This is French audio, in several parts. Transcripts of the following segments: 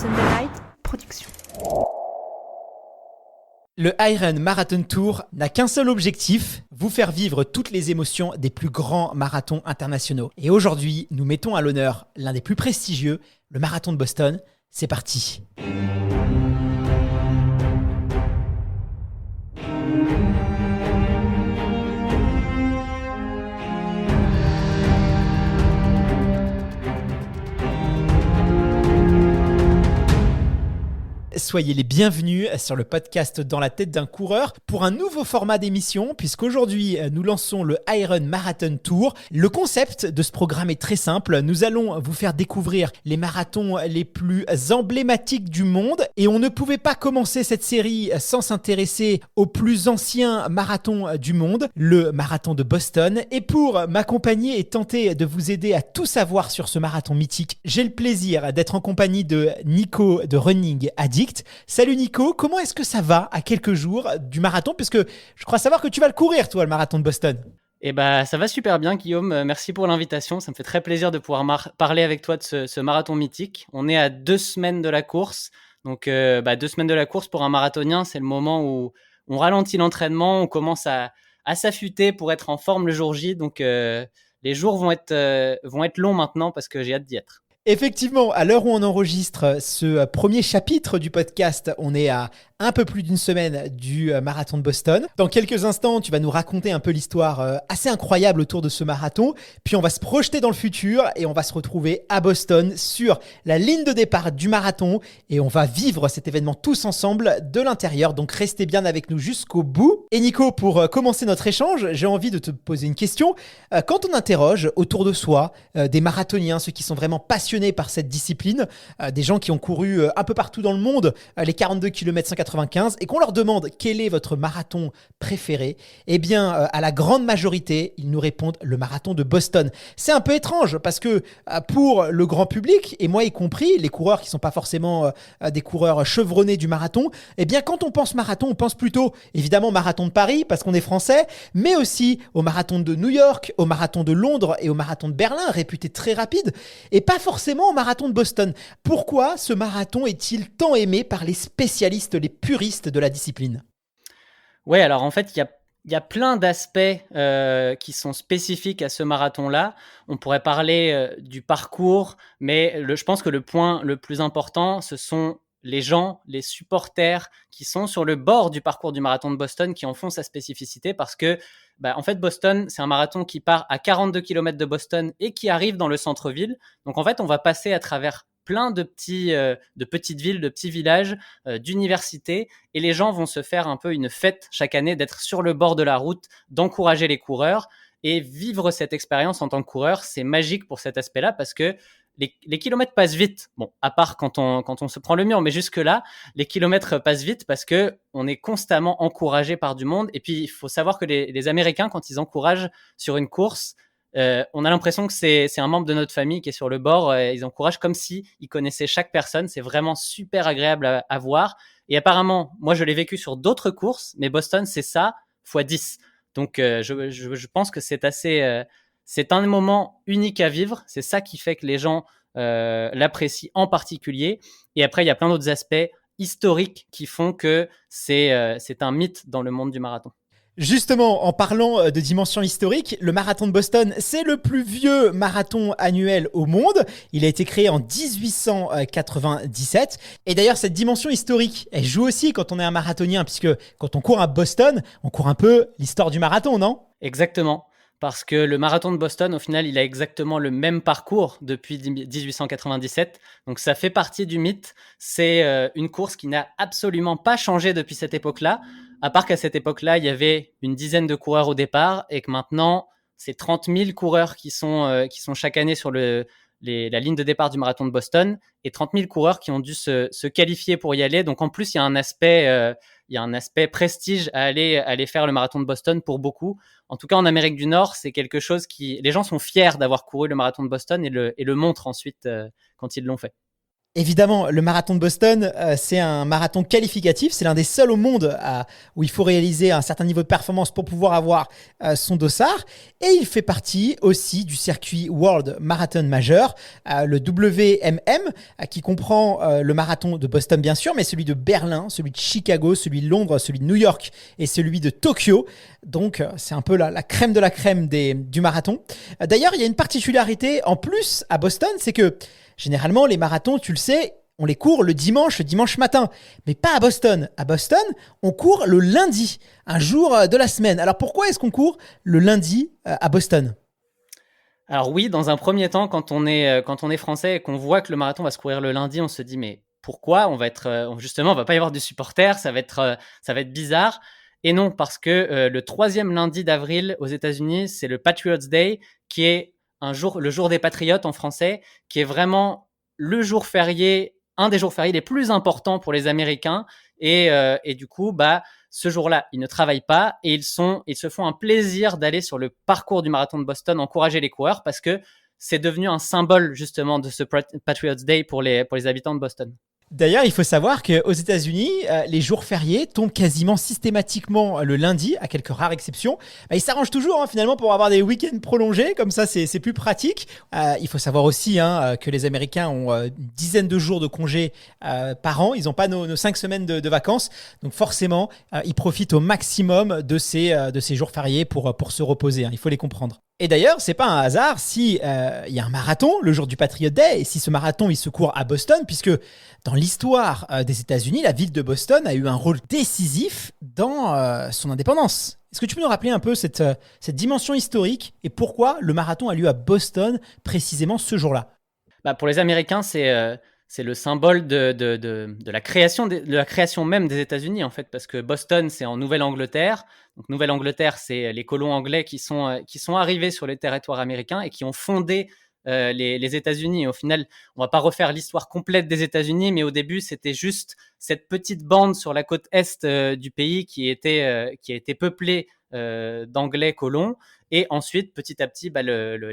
Sunderlight Production. Le Iron Marathon Tour n'a qu'un seul objectif, vous faire vivre toutes les émotions des plus grands marathons internationaux. Et aujourd'hui, nous mettons à l'honneur l'un des plus prestigieux, le marathon de Boston. C'est parti. Soyez les bienvenus sur le podcast Dans la tête d'un coureur pour un nouveau format d'émission puisqu'aujourd'hui nous lançons le Iron Marathon Tour. Le concept de ce programme est très simple. Nous allons vous faire découvrir les marathons les plus emblématiques du monde et on ne pouvait pas commencer cette série sans s'intéresser au plus ancien marathon du monde, le marathon de Boston. Et pour m'accompagner et tenter de vous aider à tout savoir sur ce marathon mythique, j'ai le plaisir d'être en compagnie de Nico de Running Addict. Salut Nico, comment est-ce que ça va à quelques jours du marathon? Parce que je crois savoir que tu vas le courir toi, le marathon de Boston. Eh ben, ça va super bien Guillaume, merci pour l'invitation, ça me fait très plaisir de pouvoir parler avec toi de ce marathon mythique. On est à 2 semaines de la course, donc 2 semaines de la course pour un marathonien, c'est le moment où on ralentit l'entraînement, on commence à s'affûter pour être en forme le jour J, donc les jours vont être longs maintenant parce que j'ai hâte d'y être. Effectivement, à l'heure où on enregistre ce premier chapitre du podcast, on est à un peu plus d'une semaine du marathon de Boston. Dans quelques instants, tu vas nous raconter un peu l'histoire assez incroyable autour de ce marathon. Puis on va se projeter dans le futur et on va se retrouver à Boston sur la ligne de départ du marathon et on va vivre cet événement tous ensemble de l'intérieur. Donc restez bien avec nous jusqu'au bout. Et Nico, pour commencer notre échange, j'ai envie de te poser une question. Quand on interroge autour de soi des marathoniens, ceux qui sont vraiment passionnés par cette discipline, des gens qui ont couru un peu partout dans le monde, les 42 km 195, et qu'on leur demande quel est votre marathon préféré, eh bien, à la grande majorité, ils nous répondent le marathon de Boston. C'est un peu étrange parce que pour le grand public, et moi y compris, les coureurs qui ne sont pas forcément des coureurs chevronnés du marathon, eh bien, quand on pense marathon, on pense plutôt évidemment marathon de Paris parce qu'on est français, mais aussi au marathon de New York, au marathon de Londres et au marathon de Berlin, réputé très rapide, et pas forcément au marathon de Boston. Pourquoi ce marathon est-il tant aimé par les spécialistes, les puristes de la discipline? Ouais, alors en fait, il y a plein d'aspects qui sont spécifiques à ce marathon-là. On pourrait parler du parcours, mais je pense que le point le plus important, ce sont les gens, les supporters qui sont sur le bord du parcours du marathon de Boston qui en font sa spécificité parce que, en fait, Boston, c'est un marathon qui part à 42 km de Boston et qui arrive dans le centre-ville. Donc, en fait, on va passer à travers plein de petites villes, de petits villages, d'universités, et les gens vont se faire un peu une fête chaque année d'être sur le bord de la route, d'encourager les coureurs et vivre cette expérience en tant que coureur. C'est magique pour cet aspect-là parce que les kilomètres passent vite. Bon, à part quand on se prend le mur, mais jusque-là, les kilomètres passent vite parce que on est constamment encouragé par du monde. Et puis, il faut savoir que les Américains, quand ils encouragent sur une course, on a l'impression que c'est un membre de notre famille qui est sur le bord. Ils encouragent comme si ils connaissaient chaque personne. C'est vraiment super agréable à voir. Et apparemment, moi, je l'ai vécu sur d'autres courses, mais Boston, c'est ça fois 10. Donc, je pense que c'est un moment unique à vivre. C'est ça qui fait que les gens l'apprécient en particulier. Et après, il y a plein d'autres aspects historiques qui font que c'est un mythe dans le monde du marathon. Justement, en parlant de dimension historique, le marathon de Boston, c'est le plus vieux marathon annuel au monde. Il a été créé en 1897. Et d'ailleurs, cette dimension historique, elle joue aussi quand on est un marathonien, puisque quand on court à Boston, on court un peu l'histoire du marathon, non? Exactement. Parce que le marathon de Boston, au final, il a exactement le même parcours depuis 1897. Donc, ça fait partie du mythe. C'est une course qui n'a absolument pas changé depuis cette époque-là, à part qu'à cette époque-là, il y avait une dizaine de coureurs au départ et que maintenant, c'est 30 000 coureurs qui sont chaque année sur la ligne de départ du marathon de Boston et 30 000 coureurs qui ont dû se qualifier pour y aller. Donc, en plus, il y a un aspect prestige à aller faire le marathon de Boston pour beaucoup. En tout cas, en Amérique du Nord, c'est quelque chose les gens sont fiers d'avoir couru le marathon de Boston et le montrent ensuite quand ils l'ont fait. Évidemment, le marathon de Boston, c'est un marathon qualificatif. C'est l'un des seuls au monde où il faut réaliser un certain niveau de performance pour pouvoir avoir son dossard. Et il fait partie aussi du circuit World Marathon Majeur, le WMM, qui comprend le marathon de Boston bien sûr, mais celui de Berlin, celui de Chicago, celui de Londres, celui de New York et celui de Tokyo. Donc c'est un peu la crème de la crème du marathon. D'ailleurs, il y a une particularité en plus à Boston, c'est que généralement, les marathons, tu le sais, on les court le dimanche matin. Mais pas à Boston. À Boston, on court le lundi, un jour de la semaine. Alors pourquoi est-ce qu'on court le lundi à Boston ? Alors oui, dans un premier temps, quand on est français et qu'on voit que le marathon va se courir le lundi, on se dit mais pourquoi justement, on va pas y avoir de supporters, ça va être bizarre. Et non, parce que le troisième lundi d'avril aux États-Unis, c'est le Patriots Day, qui est le jour des patriotes en français, qui est vraiment le jour férié, un des jours fériés les plus importants pour les Américains. Et du coup, ce jour-là, ils ne travaillent pas et ils se font un plaisir d'aller sur le parcours du marathon de Boston, encourager les coureurs parce que c'est devenu un symbole justement de ce Patriots Day pour les habitants de Boston. D'ailleurs, il faut savoir qu'aux États-Unis, les jours fériés tombent quasiment systématiquement le lundi, à quelques rares exceptions. Ils s'arrangent toujours finalement pour avoir des week-ends prolongés, comme ça c'est plus pratique. Il faut savoir aussi que les Américains ont une dizaine de jours de congés par an. Ils n'ont pas nos 5 semaines de vacances, donc forcément, ils profitent au maximum de ces jours fériés pour se reposer. Il faut les comprendre. Et d'ailleurs, c'est pas un hasard si il y a un marathon le jour du Patriot Day et si ce marathon il se court à Boston, puisque dans l'histoire des États-Unis, la ville de Boston a eu un rôle décisif dans son indépendance. Est-ce que tu peux nous rappeler un peu cette dimension historique et pourquoi le marathon a lieu à Boston précisément ce jour-là ? Pour les Américains, c'est le symbole de la création même des États-Unis en fait, parce que Boston c'est en Nouvelle-Angleterre. Donc Nouvelle-Angleterre, c'est les colons anglais qui sont arrivés sur le territoire américain et qui ont fondé les États-Unis. Et au final, on va pas refaire l'histoire complète des États-Unis, mais au début, c'était juste cette petite bande sur la côte est du pays qui a été peuplée d'Anglais colons. Et ensuite, petit à petit,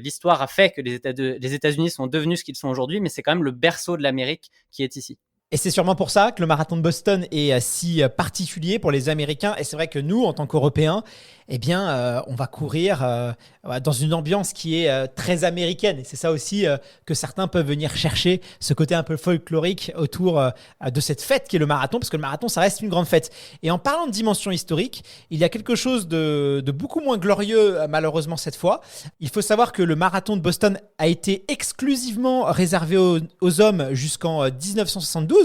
l'histoire a fait que les États-Unis sont devenus ce qu'ils sont aujourd'hui, mais c'est quand même le berceau de l'Amérique qui est ici. Et c'est sûrement pour ça que le marathon de Boston est si particulier pour les Américains. Et c'est vrai que nous, en tant qu'Européens, on va courir dans une ambiance qui est très américaine. Et c'est ça aussi que certains peuvent venir chercher, ce côté un peu folklorique autour de cette fête qui est le marathon, parce que le marathon, ça reste une grande fête. Et en parlant de dimension historique, il y a quelque chose de beaucoup moins glorieux, malheureusement cette fois. Il faut savoir que le marathon de Boston a été exclusivement réservé aux hommes jusqu'en 1972.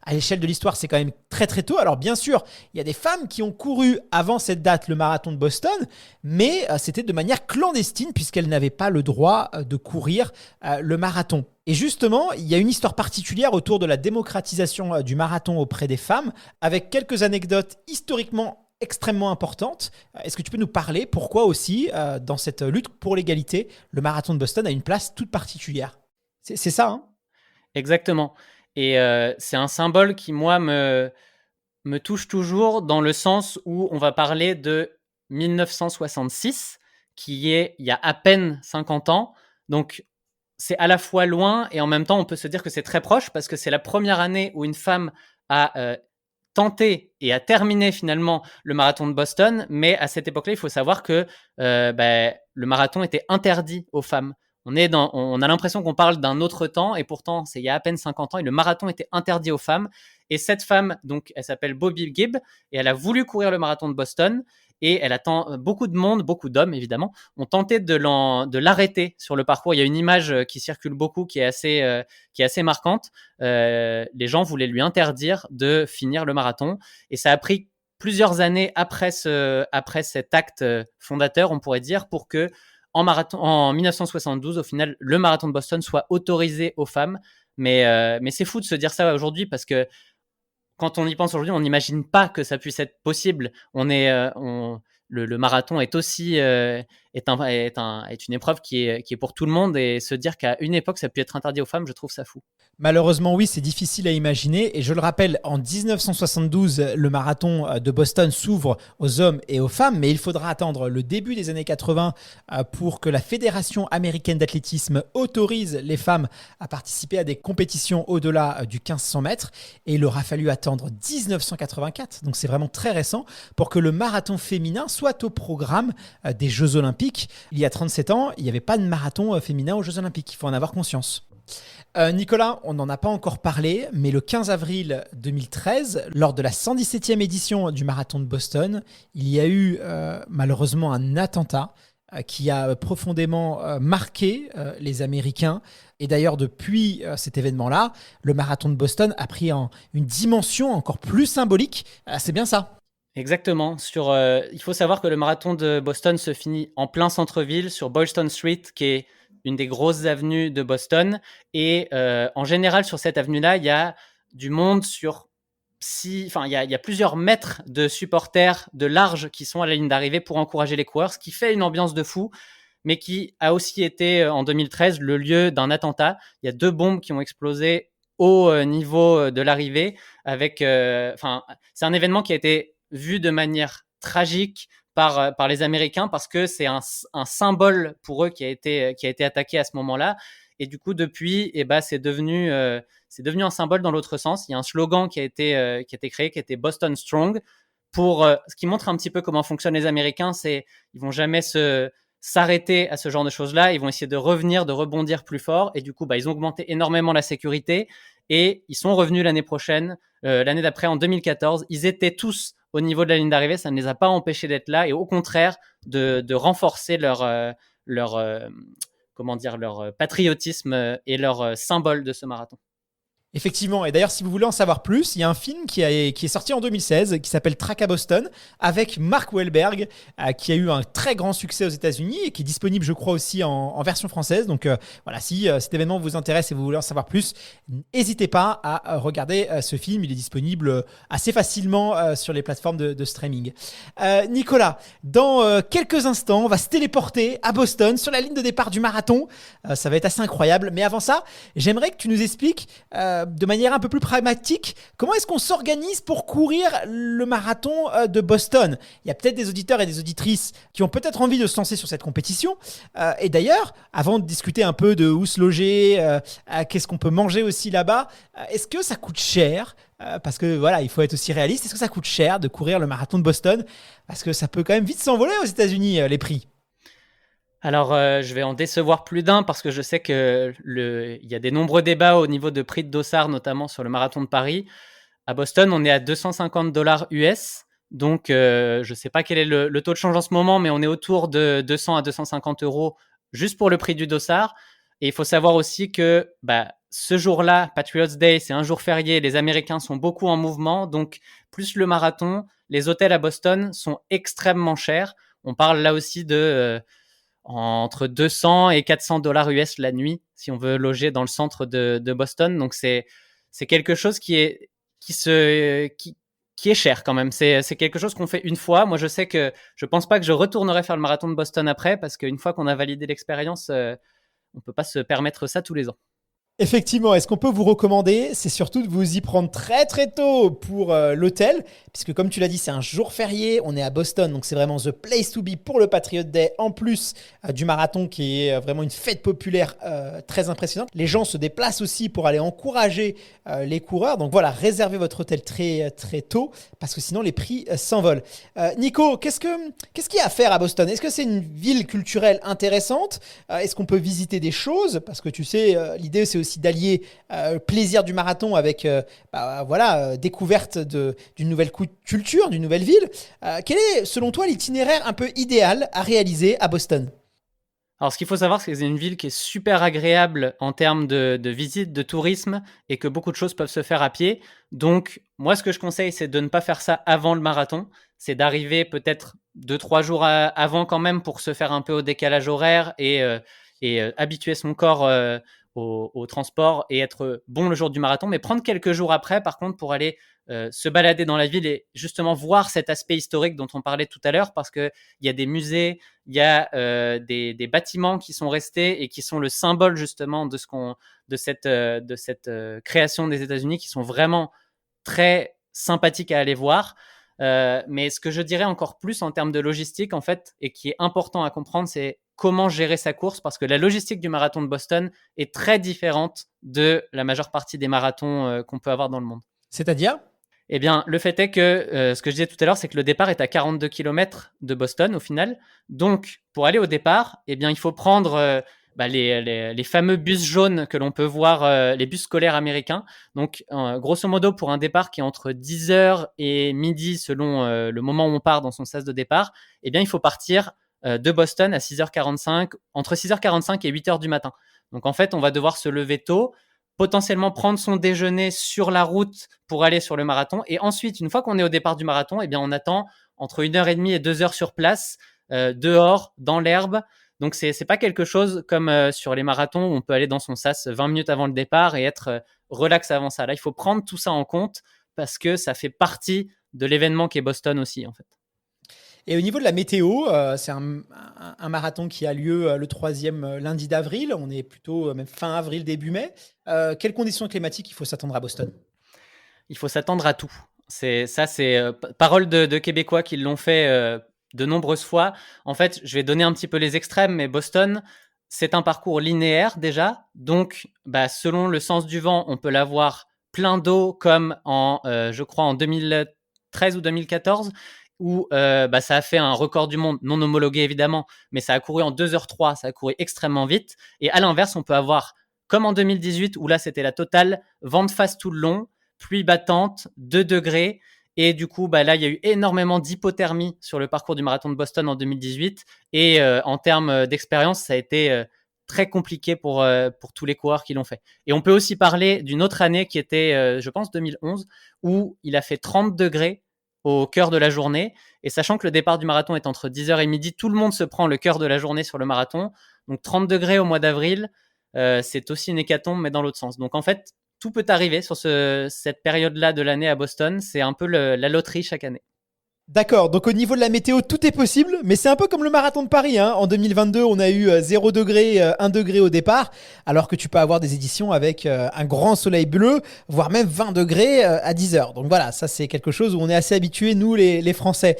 À l'échelle de l'histoire, c'est quand même très très tôt. Alors bien sûr, il y a des femmes qui ont couru avant cette date le marathon de Boston, mais c'était de manière clandestine puisqu'elles n'avaient pas le droit de courir le marathon. Et justement, il y a une histoire particulière autour de la démocratisation du marathon auprès des femmes, avec quelques anecdotes historiquement extrêmement importantes. Est-ce que tu peux nous parler pourquoi aussi, dans cette lutte pour l'égalité, le marathon de Boston a une place toute particulière ? C'est ça, hein ? Exactement. Et c'est un symbole qui, moi, me touche toujours dans le sens où on va parler de 1966, qui est il y a à peine 50 ans. Donc, c'est à la fois loin et en même temps, on peut se dire que c'est très proche parce que c'est la première année où une femme a tenté et a terminé finalement le marathon de Boston. Mais à cette époque-là, il faut savoir que le marathon était interdit aux femmes. On a l'impression qu'on parle d'un autre temps et pourtant, c'est il y a à peine 50 ans et le marathon était interdit aux femmes. Et cette femme, donc, elle s'appelle Bobby Gibb et elle a voulu courir le marathon de Boston et elle attend beaucoup de monde, beaucoup d'hommes évidemment, ont tenté de l'arrêter sur le parcours. Il y a une image qui circule beaucoup, qui est assez marquante. Les gens voulaient lui interdire de finir le marathon et ça a pris plusieurs années après cet acte fondateur, on pourrait dire, pour que en 1972, au final, le marathon de Boston soit autorisé aux femmes. Mais c'est fou de se dire ça aujourd'hui parce que quand on y pense aujourd'hui, on n'imagine pas que ça puisse être possible. Le marathon est est une épreuve qui est pour tout le monde, et se dire qu'à une époque ça a pu être interdit aux femmes, je trouve ça fou. Malheureusement, oui, c'est difficile à imaginer. Et je le rappelle, en 1972, le marathon de Boston s'ouvre aux hommes et aux femmes, mais il faudra attendre le début des années 80 pour que la Fédération américaine d'athlétisme autorise les femmes à participer à des compétitions au-delà du 1500 mètres. Et il aura fallu attendre 1984, donc c'est vraiment très récent, pour que le marathon féminin soit au programme des Jeux Olympiques. Il y a 37 ans, il n'y avait pas de marathon féminin aux Jeux Olympiques, il faut en avoir conscience. Nicolas, on n'en a pas encore parlé, mais le 15 avril 2013, lors de la 117e édition du marathon de Boston, il y a eu malheureusement un attentat qui a profondément marqué les Américains. Et d'ailleurs, depuis cet événement-là, le marathon de Boston a pris une dimension encore plus symbolique. C'est bien ça? Exactement. Il faut savoir que le marathon de Boston se finit en plein centre-ville, sur Boylston Street, qui est une des grosses avenues de Boston. Et en général, sur cette avenue-là, il y a du monde il y a plusieurs mètres de supporters de large qui sont à la ligne d'arrivée pour encourager les coureurs, ce qui fait une ambiance de fou, mais qui a aussi été, en 2013, le lieu d'un attentat. Il y a 2 bombes qui ont explosé au niveau de l'arrivée. C'est un événement qui a été vu de manière tragique par les Américains, parce que c'est un symbole pour eux qui a été attaqué à ce moment-là. Et du coup, depuis, c'est devenu un symbole dans l'autre sens. Il y a un slogan qui a été créé, qui était Boston Strong, ce qui montre un petit peu comment fonctionnent les Américains. Ils vont jamais s'arrêter à ce genre de choses-là. Ils vont essayer de revenir, de rebondir plus fort. Et du coup, ils ont augmenté énormément la sécurité, et ils sont revenus l'année prochaine, l'année d'après, en 2014. Ils étaient tous au niveau de la ligne d'arrivée, ça ne les a pas empêchés d'être là, et au contraire de renforcer leur patriotisme et leur symbole de ce marathon. Effectivement, et d'ailleurs, si vous voulez en savoir plus, il y a un film qui est sorti en 2016 qui s'appelle Track à Boston, avec Mark Wahlberg, qui a eu un très grand succès aux États-Unis et qui est disponible, je crois, aussi en version française. Donc voilà, si cet événement vous intéresse et vous voulez en savoir plus, n'hésitez pas à regarder ce film. Il est disponible assez facilement sur les plateformes de streaming. Nicolas, dans quelques instants, on va se téléporter à Boston sur la ligne de départ du marathon. Ça va être assez incroyable. Mais avant ça, j'aimerais que tu nous expliques de manière un peu plus pragmatique, comment est-ce qu'on s'organise pour courir le marathon de Boston? Il y a peut-être des auditeurs et des auditrices qui ont peut-être envie de se lancer sur cette compétition. Et d'ailleurs, avant de discuter un peu de où se loger, qu'est-ce qu'on peut manger aussi là-bas, est-ce que ça coûte cher? Parce que voilà, il faut être aussi réaliste. Est-ce que ça coûte cher de courir le marathon de Boston? Parce que ça peut quand même vite s'envoler aux États-Unis, les prix. Alors, je vais en décevoir plus d'un, parce que je sais qu'il y a des nombreux débats au niveau de prix de dossard, notamment sur le marathon de Paris. À Boston, on est à $250 US. Donc, je ne sais pas quel est le taux de change en ce moment, mais on est autour de 200 à 250 euros juste pour le prix du dossard. Et il faut savoir aussi que ce jour-là, Patriots Day, c'est un jour férié. Les Américains sont beaucoup en mouvement. Donc, plus le marathon, les hôtels à Boston sont extrêmement chers. On parle là aussi de entre 200 et 400 dollars US la nuit, si on veut loger dans le centre de Boston. Donc, c'est quelque chose qui est cher quand même. C'est quelque chose qu'on fait une fois. Moi, je sais que je pense pas que je retournerai faire le marathon de Boston après, parce qu'une fois qu'on a validé l'expérience, on peut pas se permettre ça tous les ans. Effectivement, et ce qu'on peut vous recommander, c'est surtout de vous y prendre très très tôt pour l'hôtel, puisque comme tu l'as dit, c'est un jour férié, on est à Boston, donc c'est vraiment the place to be pour le Patriot Day, en plus du marathon qui est vraiment une fête populaire très impressionnante. Les gens se déplacent aussi pour aller encourager les coureurs, donc voilà, réservez votre hôtel très très tôt, parce que sinon les prix s'envolent. Nico, qu'est-ce qu'il y a à faire à Boston? Est-ce que c'est une ville culturelle intéressante? Est-ce qu'on peut visiter des choses? Parce que tu sais, l'idée c'est aussi d'allier plaisir du marathon avec découverte d'une nouvelle culture, d'une nouvelle ville. Quel est, selon toi, l'itinéraire un peu idéal à réaliser à Boston? Alors, ce qu'il faut savoir, c'est que c'est une ville qui est super agréable en termes de visite, de tourisme, et que beaucoup de choses peuvent se faire à pied. Donc, moi, ce que je conseille, c'est de ne pas faire ça avant le marathon. C'est d'arriver peut-être 2-3 jours avant quand même, pour se faire un peu au décalage horaire et habituer son corps au transport et être bon le jour du marathon, mais prendre quelques jours après, par contre, pour aller se balader dans la ville et justement voir cet aspect historique dont on parlait tout à l'heure, parce qu'il y a des musées, il y a des bâtiments qui sont restés et qui sont le symbole justement de cette création des États-Unis, qui sont vraiment très sympathiques à aller voir. Mais ce que je dirais encore plus en termes de logistique, en fait, et qui est important à comprendre, c'est comment gérer sa course, parce que la logistique du marathon de Boston est très différente de la majeure partie des marathons qu'on peut avoir dans le monde. C'est-à-dire? Eh bien, le fait est que ce que je disais tout à l'heure, c'est que le départ est à 42 km de Boston au final. Donc, pour aller au départ, eh bien, il faut prendre les fameux bus jaunes que l'on peut voir, les bus scolaires américains. Donc, grosso modo, pour un départ qui est entre 10h et midi, selon le moment où on part dans son sas de départ, eh bien, il faut partir de Boston à 6h45, entre 6h45 et 8h du matin. Donc, en fait, on va devoir se lever tôt, potentiellement prendre son déjeuner sur la route pour aller sur le marathon. Et ensuite, une fois qu'on est au départ du marathon, eh bien, on attend entre 1h30 et 2h sur place, dehors, dans l'herbe. Donc, c'est pas quelque chose comme sur les marathons où on peut aller dans son sas 20 minutes avant le départ et être relax avant ça. Là, il faut prendre tout ça en compte parce que ça fait partie de l'événement qui est Boston aussi, en fait. Et au niveau de la météo, c'est un marathon qui a lieu le troisième lundi d'avril. On est plutôt même fin avril, début mai. Quelles conditions climatiques il faut s'attendre à Boston? Il faut s'attendre à tout. C'est parole de Québécois qui l'ont fait de nombreuses fois. En fait, je vais donner un petit peu les extrêmes, mais Boston, c'est un parcours linéaire déjà. Donc, selon le sens du vent, on peut l'avoir plein d'eau comme je crois, en 2013 ou 2014, où ça a fait un record du monde, non homologué évidemment, mais ça a couru en 2h03, ça a couru extrêmement vite. Et à l'inverse, on peut avoir, comme en 2018, où là c'était la totale, vent de face tout le long, pluie battante, 2 degrés. Et du coup, là, il y a eu énormément d'hypothermie sur le parcours du marathon de Boston en 2018. Et en termes d'expérience, ça a été très compliqué pour tous les coureurs qui l'ont fait. Et on peut aussi parler d'une autre année qui était, je pense, 2011, où il a fait 30 degrés au cœur de la journée. Et sachant que le départ du marathon est entre 10h et midi, tout le monde se prend le cœur de la journée sur le marathon. Donc 30 degrés au mois d'avril, c'est aussi une hécatombe, mais dans l'autre sens. Donc en fait, tout peut arriver sur cette période-là de l'année à Boston. C'est un peu la loterie chaque année. D'accord, donc au niveau de la météo, tout est possible, mais c'est un peu comme le marathon de Paris, hein. En 2022, on a eu 0 degré, 1 degré au départ, alors que tu peux avoir des éditions avec un grand soleil bleu, voire même 20 degrés à 10 heures. Donc voilà, ça c'est quelque chose où on est assez habitués, nous les Français.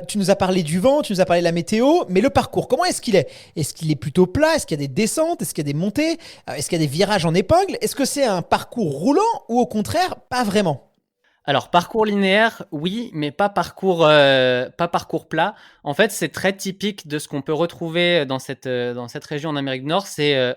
Tu nous as parlé du vent, tu nous as parlé de la météo, mais le parcours, comment est-ce qu'il est? Est-ce qu'il est plutôt plat? Est-ce qu'il y a des descentes? Est-ce qu'il y a des montées? Est-ce qu'il y a des virages en épingle? Est-ce que c'est un parcours roulant ou au contraire, pas vraiment? Alors, parcours linéaire, oui, mais pas parcours plat. En fait, c'est très typique de ce qu'on peut retrouver dans cette région en Amérique du Nord.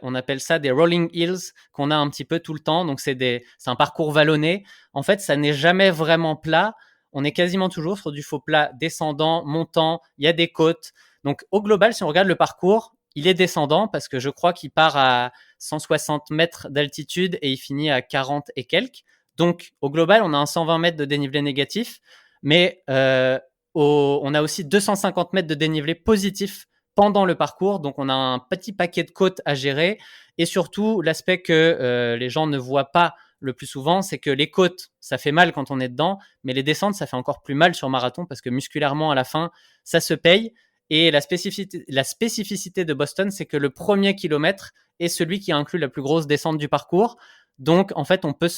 On appelle ça des rolling hills qu'on a un petit peu tout le temps. Donc, c'est un parcours vallonné. En fait, ça n'est jamais vraiment plat. On est quasiment toujours sur du faux plat descendant, montant. Il y a des côtes. Donc, au global, si on regarde le parcours, il est descendant parce que je crois qu'il part à 160 mètres d'altitude et il finit à 40 et quelques. Donc, au global, on a un 120 mètres de dénivelé négatif, mais on a aussi 250 mètres de dénivelé positif pendant le parcours. Donc, on a un petit paquet de côtes à gérer. Et surtout, l'aspect que les gens ne voient pas le plus souvent, c'est que les côtes, ça fait mal quand on est dedans, mais les descentes, ça fait encore plus mal sur marathon parce que musculairement, à la fin, ça se paye. Et la spécificité de Boston, c'est que le premier kilomètre est celui qui inclut la plus grosse descente du parcours. Donc, en fait, on peut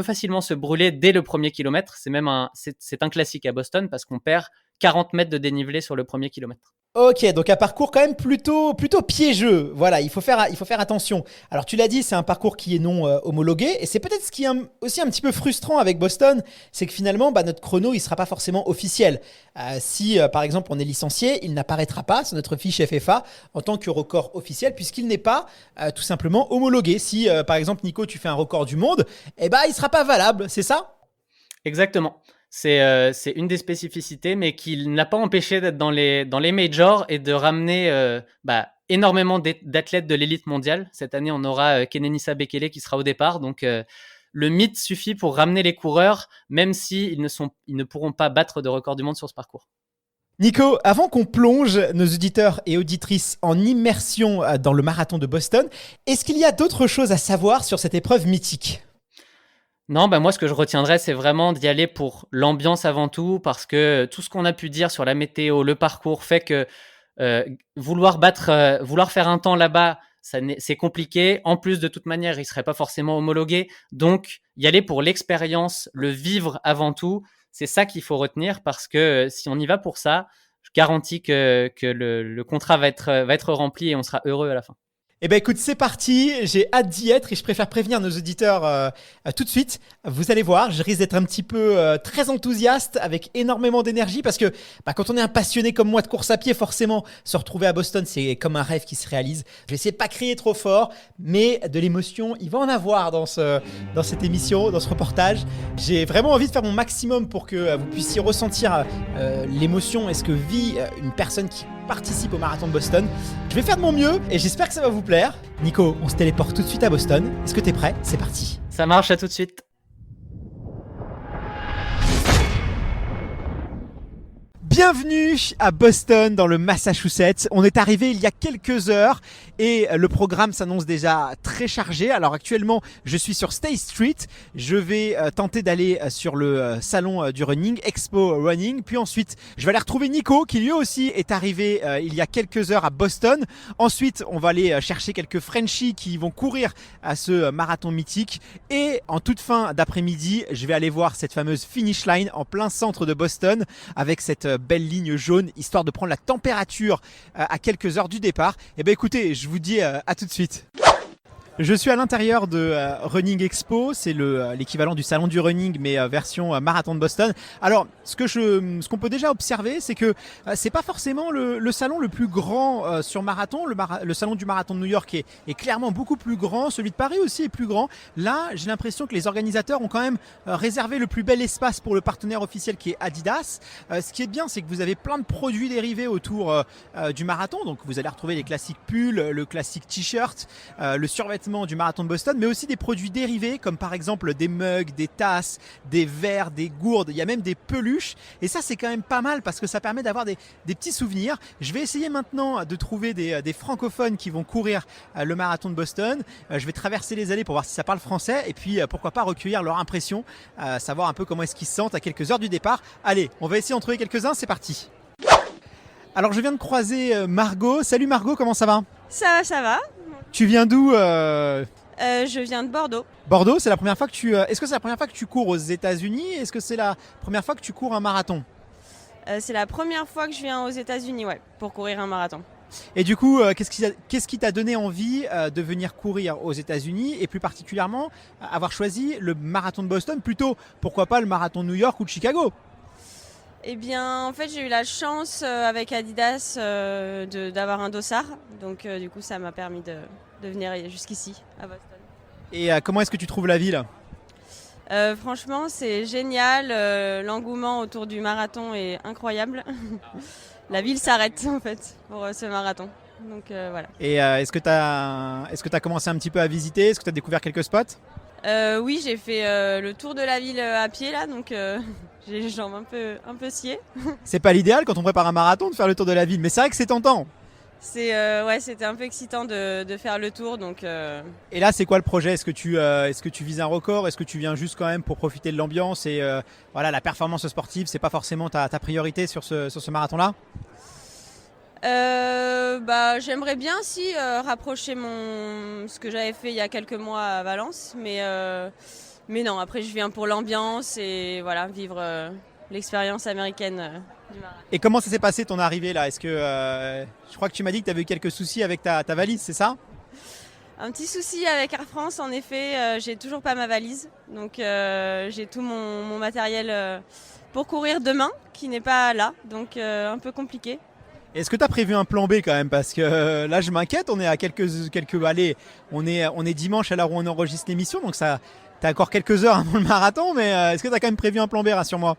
facilement se brûler dès le premier kilomètre. C'est un classique à Boston parce qu'on perd 40 mètres de dénivelé sur le premier kilomètre. Ok, donc un parcours quand même plutôt piégeux. Voilà, il faut faire attention. Alors tu l'as dit, c'est un parcours qui est non homologué, et c'est peut-être ce qui est aussi un petit peu frustrant avec Boston, c'est que finalement notre chrono il sera pas forcément officiel. Si par exemple on est licencié, il n'apparaîtra pas sur notre fiche FFA en tant que record officiel puisqu'il n'est pas tout simplement homologué. Si par exemple Nico tu fais un record du monde, il sera pas valable, c'est ça? Exactement. C'est une des spécificités, mais qui n'a pas empêché d'être dans les majors et de ramener énormément d'athlètes de l'élite mondiale. Cette année, on aura Kenenisa Bekele qui sera au départ. Donc, le mythe suffit pour ramener les coureurs, même s'ils ne pourront pas battre de record du monde sur ce parcours. Nico, avant qu'on plonge nos auditeurs et auditrices en immersion dans le marathon de Boston, est-ce qu'il y a d'autres choses à savoir sur cette épreuve mythique? Non, bah moi, ce que je retiendrai, c'est vraiment d'y aller pour l'ambiance avant tout, parce que tout ce qu'on a pu dire sur la météo, le parcours, fait que vouloir faire un temps là-bas, c'est compliqué. En plus, de toute manière, il serait pas forcément homologué. Donc, y aller pour l'expérience, le vivre avant tout, c'est ça qu'il faut retenir, parce que si on y va pour ça, je garantis que le contrat va être rempli et on sera heureux à la fin. Eh ben écoute, c'est parti, j'ai hâte d'y être et je préfère prévenir nos auditeurs tout de suite. Vous allez voir, je risque d'être un petit peu très enthousiaste avec énormément d'énergie parce que quand on est un passionné comme moi de course à pied, forcément, se retrouver à Boston, c'est comme un rêve qui se réalise. Je vais essayer de pas crier trop fort, mais de l'émotion, il va en avoir dans cette émission, dans ce reportage. J'ai vraiment envie de faire mon maximum pour que vous puissiez ressentir l'émotion et ce que vit une personne qui participe au marathon de Boston. Je vais faire de mon mieux et j'espère que ça va vous plaire. Nico, on se téléporte tout de suite à Boston. Est-ce que t'es prêt? C'est parti. Ça marche, à tout de suite. Bienvenue à Boston dans le Massachusetts. On est arrivé il y a quelques heures et le programme s'annonce déjà très chargé. Alors actuellement, je suis sur State Street. Je vais tenter d'aller sur le salon du running, Expo Running. Puis ensuite, je vais aller retrouver Nico qui lui aussi est arrivé il y a quelques heures à Boston. Ensuite, on va aller chercher quelques Frenchies qui vont courir à ce marathon mythique. Et en toute fin d'après-midi, je vais aller voir cette fameuse finish line en plein centre de Boston avec cette belle ligne jaune, histoire de prendre la température à quelques heures du départ. Et ben écoutez, je vous dis à tout de suite. Je suis à l'intérieur de Running Expo, c'est l'équivalent du salon du running mais version marathon de Boston. Alors ce qu'on peut déjà observer, c'est que c'est pas forcément le salon le plus grand sur marathon. Le salon du marathon de New York est clairement beaucoup plus grand, celui de Paris aussi est plus grand. Là, j'ai l'impression que les organisateurs ont quand même réservé le plus bel espace pour le partenaire officiel qui est Adidas. Ce qui est bien, c'est que vous avez plein de produits dérivés autour du marathon. Donc vous allez retrouver les classiques pulls, le classique t-shirt, le survêtement du marathon de Boston, mais aussi des produits dérivés comme par exemple des mugs, des tasses, des verres, des gourdes, il y a même des peluches et ça c'est quand même pas mal parce que ça permet d'avoir des petits souvenirs. Je vais essayer maintenant de trouver des francophones qui vont courir le marathon de Boston. Je vais traverser les allées pour voir si ça parle français et puis pourquoi pas recueillir leur impression, savoir un peu comment est-ce qu'ils se sentent à quelques heures du départ. Allez, on va essayer d'en trouver quelques-uns, c'est parti. Alors je viens de croiser Margot. Salut Margot, comment ça va? Ça va. Tu viens d'où Je viens de Bordeaux. Bordeaux, c'est la première fois que tu. Est-ce que c'est la première fois que tu cours aux États-Unis? Est-ce que c'est la première fois que tu cours un marathon? C'est la première fois que je viens aux États-Unis, ouais, pour courir un marathon. Et du coup, qu'est-ce qui t'a donné envie de venir courir aux États-Unis et plus particulièrement avoir choisi le marathon de Boston plutôt, pourquoi pas, le marathon de New York ou de Chicago? Eh bien, en fait, j'ai eu la chance avec Adidas d'avoir un dossard. Donc, du coup, ça m'a permis de venir jusqu'ici, à Boston. Et comment est-ce que tu trouves la ville? Franchement, c'est génial. L'engouement autour du marathon est incroyable. La ville s'arrête, en fait, pour ce marathon. Donc, voilà. Et est-ce que tu as commencé un petit peu à visiter? Est-ce que tu as découvert quelques spots? Oui, j'ai fait le tour de la ville à pied, là, donc j'ai les jambes un peu sciées. C'est pas l'idéal quand on prépare un marathon de faire le tour de la ville, mais c'est vrai que c'est tentant. C'était un peu excitant de faire le tour, donc. Et là, c'est quoi le projet? Est-ce que tu vises un record? Est-ce que tu viens juste quand même pour profiter de l'ambiance et voilà, la performance sportive, c'est pas forcément ta priorité sur ce marathon-là? J'aimerais bien rapprocher ce que j'avais fait il y a quelques mois à Valence, mais non, après je viens pour l'ambiance et voilà, vivre l'expérience américaine du marathon. Et comment ça s'est passé ton arrivée là? Est-ce que je crois que tu m'as dit que tu avais eu quelques soucis avec ta valise, c'est ça? Un petit souci avec Air France, en effet, j'ai toujours pas ma valise, donc j'ai tout mon matériel pour courir demain qui n'est pas là, donc un peu compliqué. Est-ce que tu as prévu un plan B quand même? Parce que là, je m'inquiète, on est à quelques allez, on est dimanche à l'heure où on enregistre l'émission, donc ça, t'as encore quelques heures avant le marathon, mais est-ce que tu as quand même prévu un plan B, rassure-moi?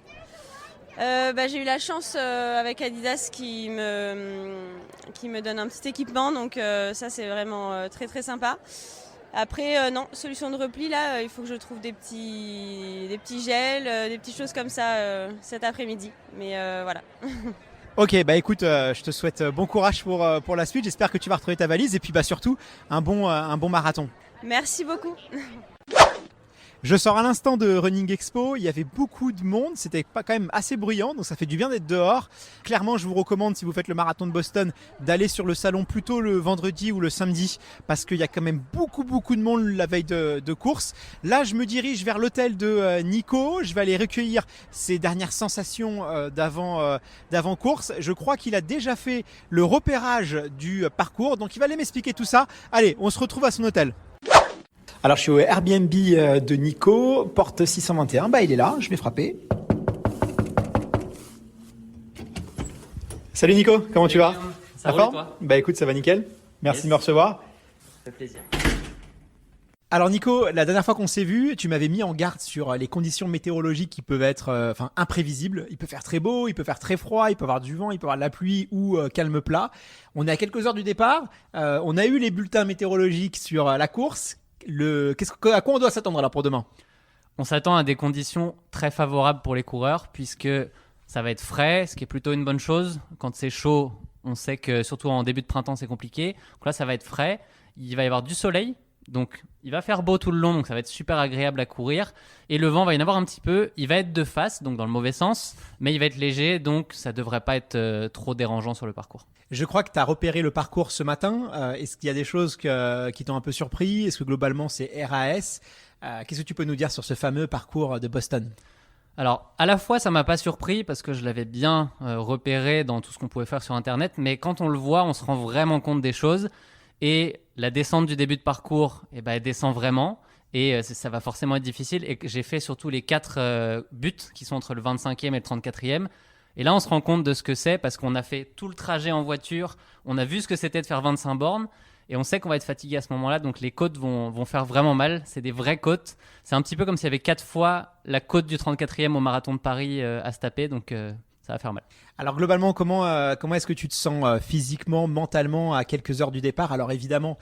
J'ai eu la chance avec Adidas qui me donne un petit équipement, donc ça c'est vraiment très très sympa. Après, non, solution de repli, là, il faut que je trouve des petits gels, des petites choses comme ça cet après-midi, mais voilà. Ok, bah écoute, je te souhaite bon courage pour la suite. J'espère que tu vas retrouver ta valise et puis bah surtout un bon marathon. Merci beaucoup. Je sors à l'instant de Running Expo, il y avait beaucoup de monde, c'était pas quand même assez bruyant, donc ça fait du bien d'être dehors. Clairement, je vous recommande, si vous faites le marathon de Boston, d'aller sur le salon plutôt le vendredi ou le samedi, parce qu'il y a quand même beaucoup de monde la veille de course. Là, je me dirige vers l'hôtel de Nico, je vais aller recueillir ses dernières sensations d'avant course. Je crois qu'il a déjà fait le repérage du parcours, donc il va aller m'expliquer tout ça. Allez, on se retrouve à son hôtel. Alors je suis au Airbnb de Nico, porte 621, bah il est là, je vais frapper. Salut Nico, comment tu vas? Ça roule, toi? Bah écoute, ça va nickel, merci de me recevoir. Ça fait plaisir. Alors Nico, la dernière fois qu'on s'est vu, tu m'avais mis en garde sur les conditions météorologiques qui peuvent être imprévisibles. Il peut faire très beau, il peut faire très froid, il peut y avoir du vent, il peut y avoir de la pluie ou calme plat. On est à quelques heures du départ, on a eu les bulletins météorologiques sur la course. À quoi on doit s'attendre alors pour demain? On s'attend à des conditions très favorables pour les coureurs puisque ça va être frais, ce qui est plutôt une bonne chose. Quand c'est chaud, on sait que surtout en début de printemps, c'est compliqué. Donc là, ça va être frais. Il va y avoir du soleil, donc il va faire beau tout le long, donc ça va être super agréable à courir. Et le vent va y en avoir un petit peu. Il va être de face, donc dans le mauvais sens, mais il va être léger, donc ça ne devrait pas être trop dérangeant sur le parcours. Je crois que tu as repéré le parcours ce matin. Est-ce qu'il y a des choses qui t'ont un peu surpris? Est-ce que globalement c'est RAS? Qu'est-ce que tu peux nous dire sur ce fameux parcours de Boston? Alors, à la fois, ça m'a pas surpris parce que je l'avais bien repéré dans tout ce qu'on pouvait faire sur Internet, mais quand on le voit, on se rend vraiment compte des choses. Et la descente du début de parcours, elle descend vraiment. Et ça va forcément être difficile. Et j'ai fait surtout les 4 buts qui sont entre le 25e et le 34e. Et là, on se rend compte de ce que c'est parce qu'on a fait tout le trajet en voiture. On a vu ce que c'était de faire 25 bornes. Et on sait qu'on va être fatigué à ce moment-là. Donc, les côtes vont faire vraiment mal. C'est des vraies côtes. C'est un petit peu comme s'il y avait 4 fois la côte du 34e au marathon de Paris à se taper. Donc, ça va faire mal. Alors globalement, comment est-ce que tu te sens physiquement, mentalement à quelques heures du départ? Alors évidemment,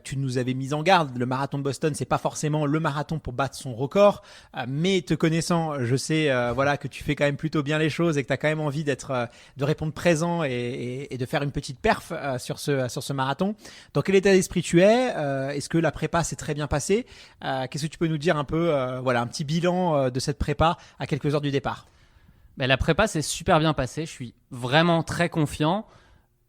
tu nous avais mis en garde, le marathon de Boston, c'est pas forcément le marathon pour battre son record, mais te connaissant, je sais que tu fais quand même plutôt bien les choses et que tu as quand même envie de répondre présent et de faire une petite perf sur ce marathon. Dans quel état d'esprit tu es? Est-ce que la prépa s'est très bien passée? Qu'est-ce que tu peux nous dire un peu, un petit bilan de cette prépa à quelques heures du départ? La prépa s'est super bien passée. Je suis vraiment très confiant,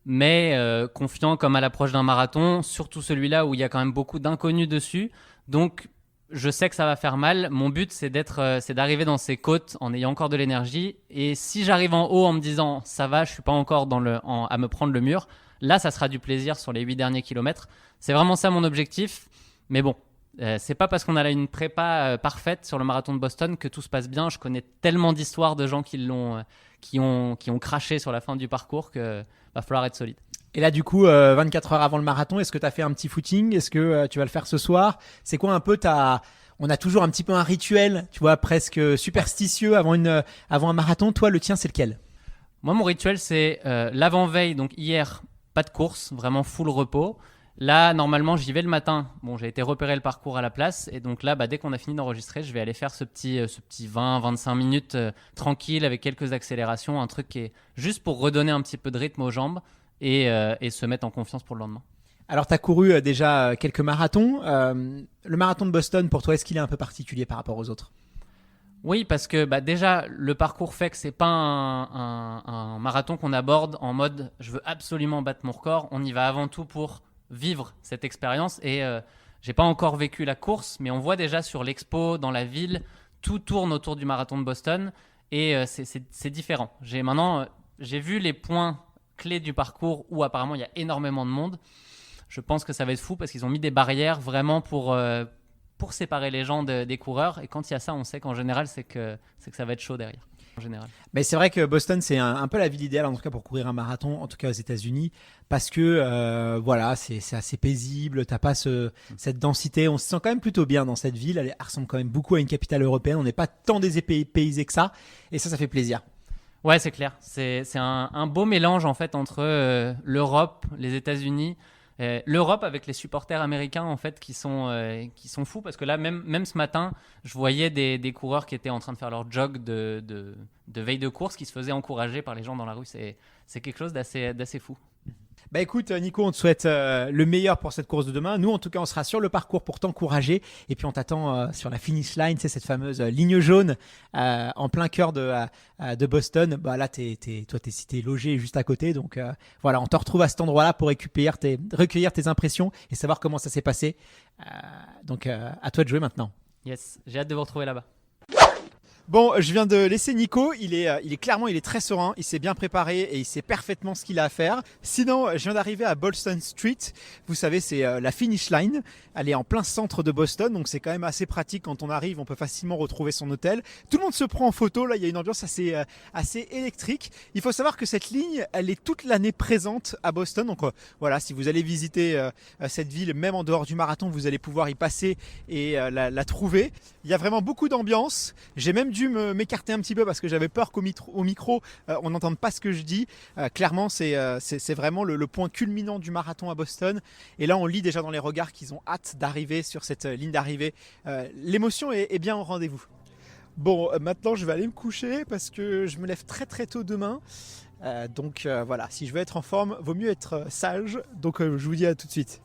mais confiant comme à l'approche d'un marathon, surtout celui-là où il y a quand même beaucoup d'inconnus dessus. Donc, je sais que ça va faire mal. Mon but, c'est d'arriver dans ces côtes en ayant encore de l'énergie. Et si j'arrive en haut en me disant « ça va, je ne suis pas encore à me prendre le mur », là, ça sera du plaisir sur les 8 derniers kilomètres. C'est vraiment ça mon objectif. Mais bon. C'est pas parce qu'on a là une prépa parfaite sur le marathon de Boston que tout se passe bien. Je connais tellement d'histoires de gens qui ont craché sur la fin du parcours que va falloir être solide. Et là, du coup, 24 heures avant le marathon, est-ce que tu as fait un petit footing? Est-ce que tu vas le faire ce soir? C'est quoi un peu on a toujours un petit peu un rituel, tu vois, presque superstitieux avant un marathon. Toi, le tien, c'est lequel? Moi, mon rituel, c'est l'avant-veille. Donc hier, pas de course, vraiment full repos. Là, normalement, j'y vais le matin. Bon, j'ai été repérer le parcours à la place. Et donc là, dès qu'on a fini d'enregistrer, je vais aller faire ce petit 20-25 minutes tranquille avec quelques accélérations. Un truc qui est juste pour redonner un petit peu de rythme aux jambes et se mettre en confiance pour le lendemain. Alors, tu as couru déjà quelques marathons. Le marathon de Boston, pour toi, est-ce qu'il est un peu particulier par rapport aux autres? Oui, parce que déjà, le parcours fait que ce n'est pas un marathon qu'on aborde en mode « je veux absolument battre mon record ». On y va avant tout pour vivre cette expérience et j'ai pas encore vécu la course, mais on voit déjà sur l'expo dans la ville, tout tourne autour du marathon de Boston et c'est différent. J'ai vu les points clés du parcours où apparemment il y a énormément de monde. Je pense que ça va être fou parce qu'ils ont mis des barrières vraiment pour séparer les gens des coureurs, et quand il y a ça, on sait qu'en général c'est que ça va être chaud derrière. En général. Mais c'est vrai que Boston, c'est un peu la ville idéale, en tout cas pour courir un marathon, en tout cas aux États-Unis, parce que c'est assez paisible, t'as pas cette densité, on se sent quand même plutôt bien dans cette ville, elle ressemble quand même beaucoup à une capitale européenne, on n'est pas tant dépaysé que ça, et ça fait plaisir. Ouais, c'est clair, c'est un beau mélange en fait entre l'Europe, les États-Unis. l'Europe avec les supporters américains en fait qui sont fous parce que là même ce matin je voyais des coureurs qui étaient en train de faire leur jog de veille de course qui se faisaient encourager par les gens dans la rue. C'est quelque chose d'assez fou. Bah écoute Nico, on te souhaite le meilleur pour cette course de demain. Nous en tout cas on sera sur le parcours pour t'encourager et puis on t'attend sur la finish line, c'est cette fameuse ligne jaune en plein cœur de Boston. Bah là t'es logé juste à côté, donc voilà, on te retrouve à cet endroit-là pour recueillir tes impressions et savoir comment ça s'est passé. Donc à toi de jouer maintenant. Yes, j'ai hâte de vous retrouver là-bas. Bon, je viens de laisser Nico, il est très serein, il s'est bien préparé et il sait parfaitement ce qu'il a à faire. Sinon, je viens d'arriver à Bolston Street, vous savez c'est la finish line, elle est en plein centre de Boston, donc c'est quand même assez pratique quand on arrive, on peut facilement retrouver son hôtel. Tout le monde se prend en photo, là il y a une ambiance assez électrique. Il faut savoir que cette ligne, elle est toute l'année présente à Boston, donc voilà, si vous allez visiter cette ville, même en dehors du marathon, vous allez pouvoir y passer et la trouver. Il y a vraiment beaucoup d'ambiance, j'ai même dû m'écarter un petit peu parce que j'avais peur qu'au micro on n'entende pas ce que je dis. Clairement c'est vraiment le point culminant du marathon à Boston et là on lit déjà dans les regards qu'ils ont hâte d'arriver sur cette ligne d'arrivée. L'émotion est bien au rendez-vous. Bon, maintenant je vais aller me coucher parce que je me lève très très tôt demain. Donc voilà, si je veux être en forme, vaut mieux être sage. Donc je vous dis à tout de suite.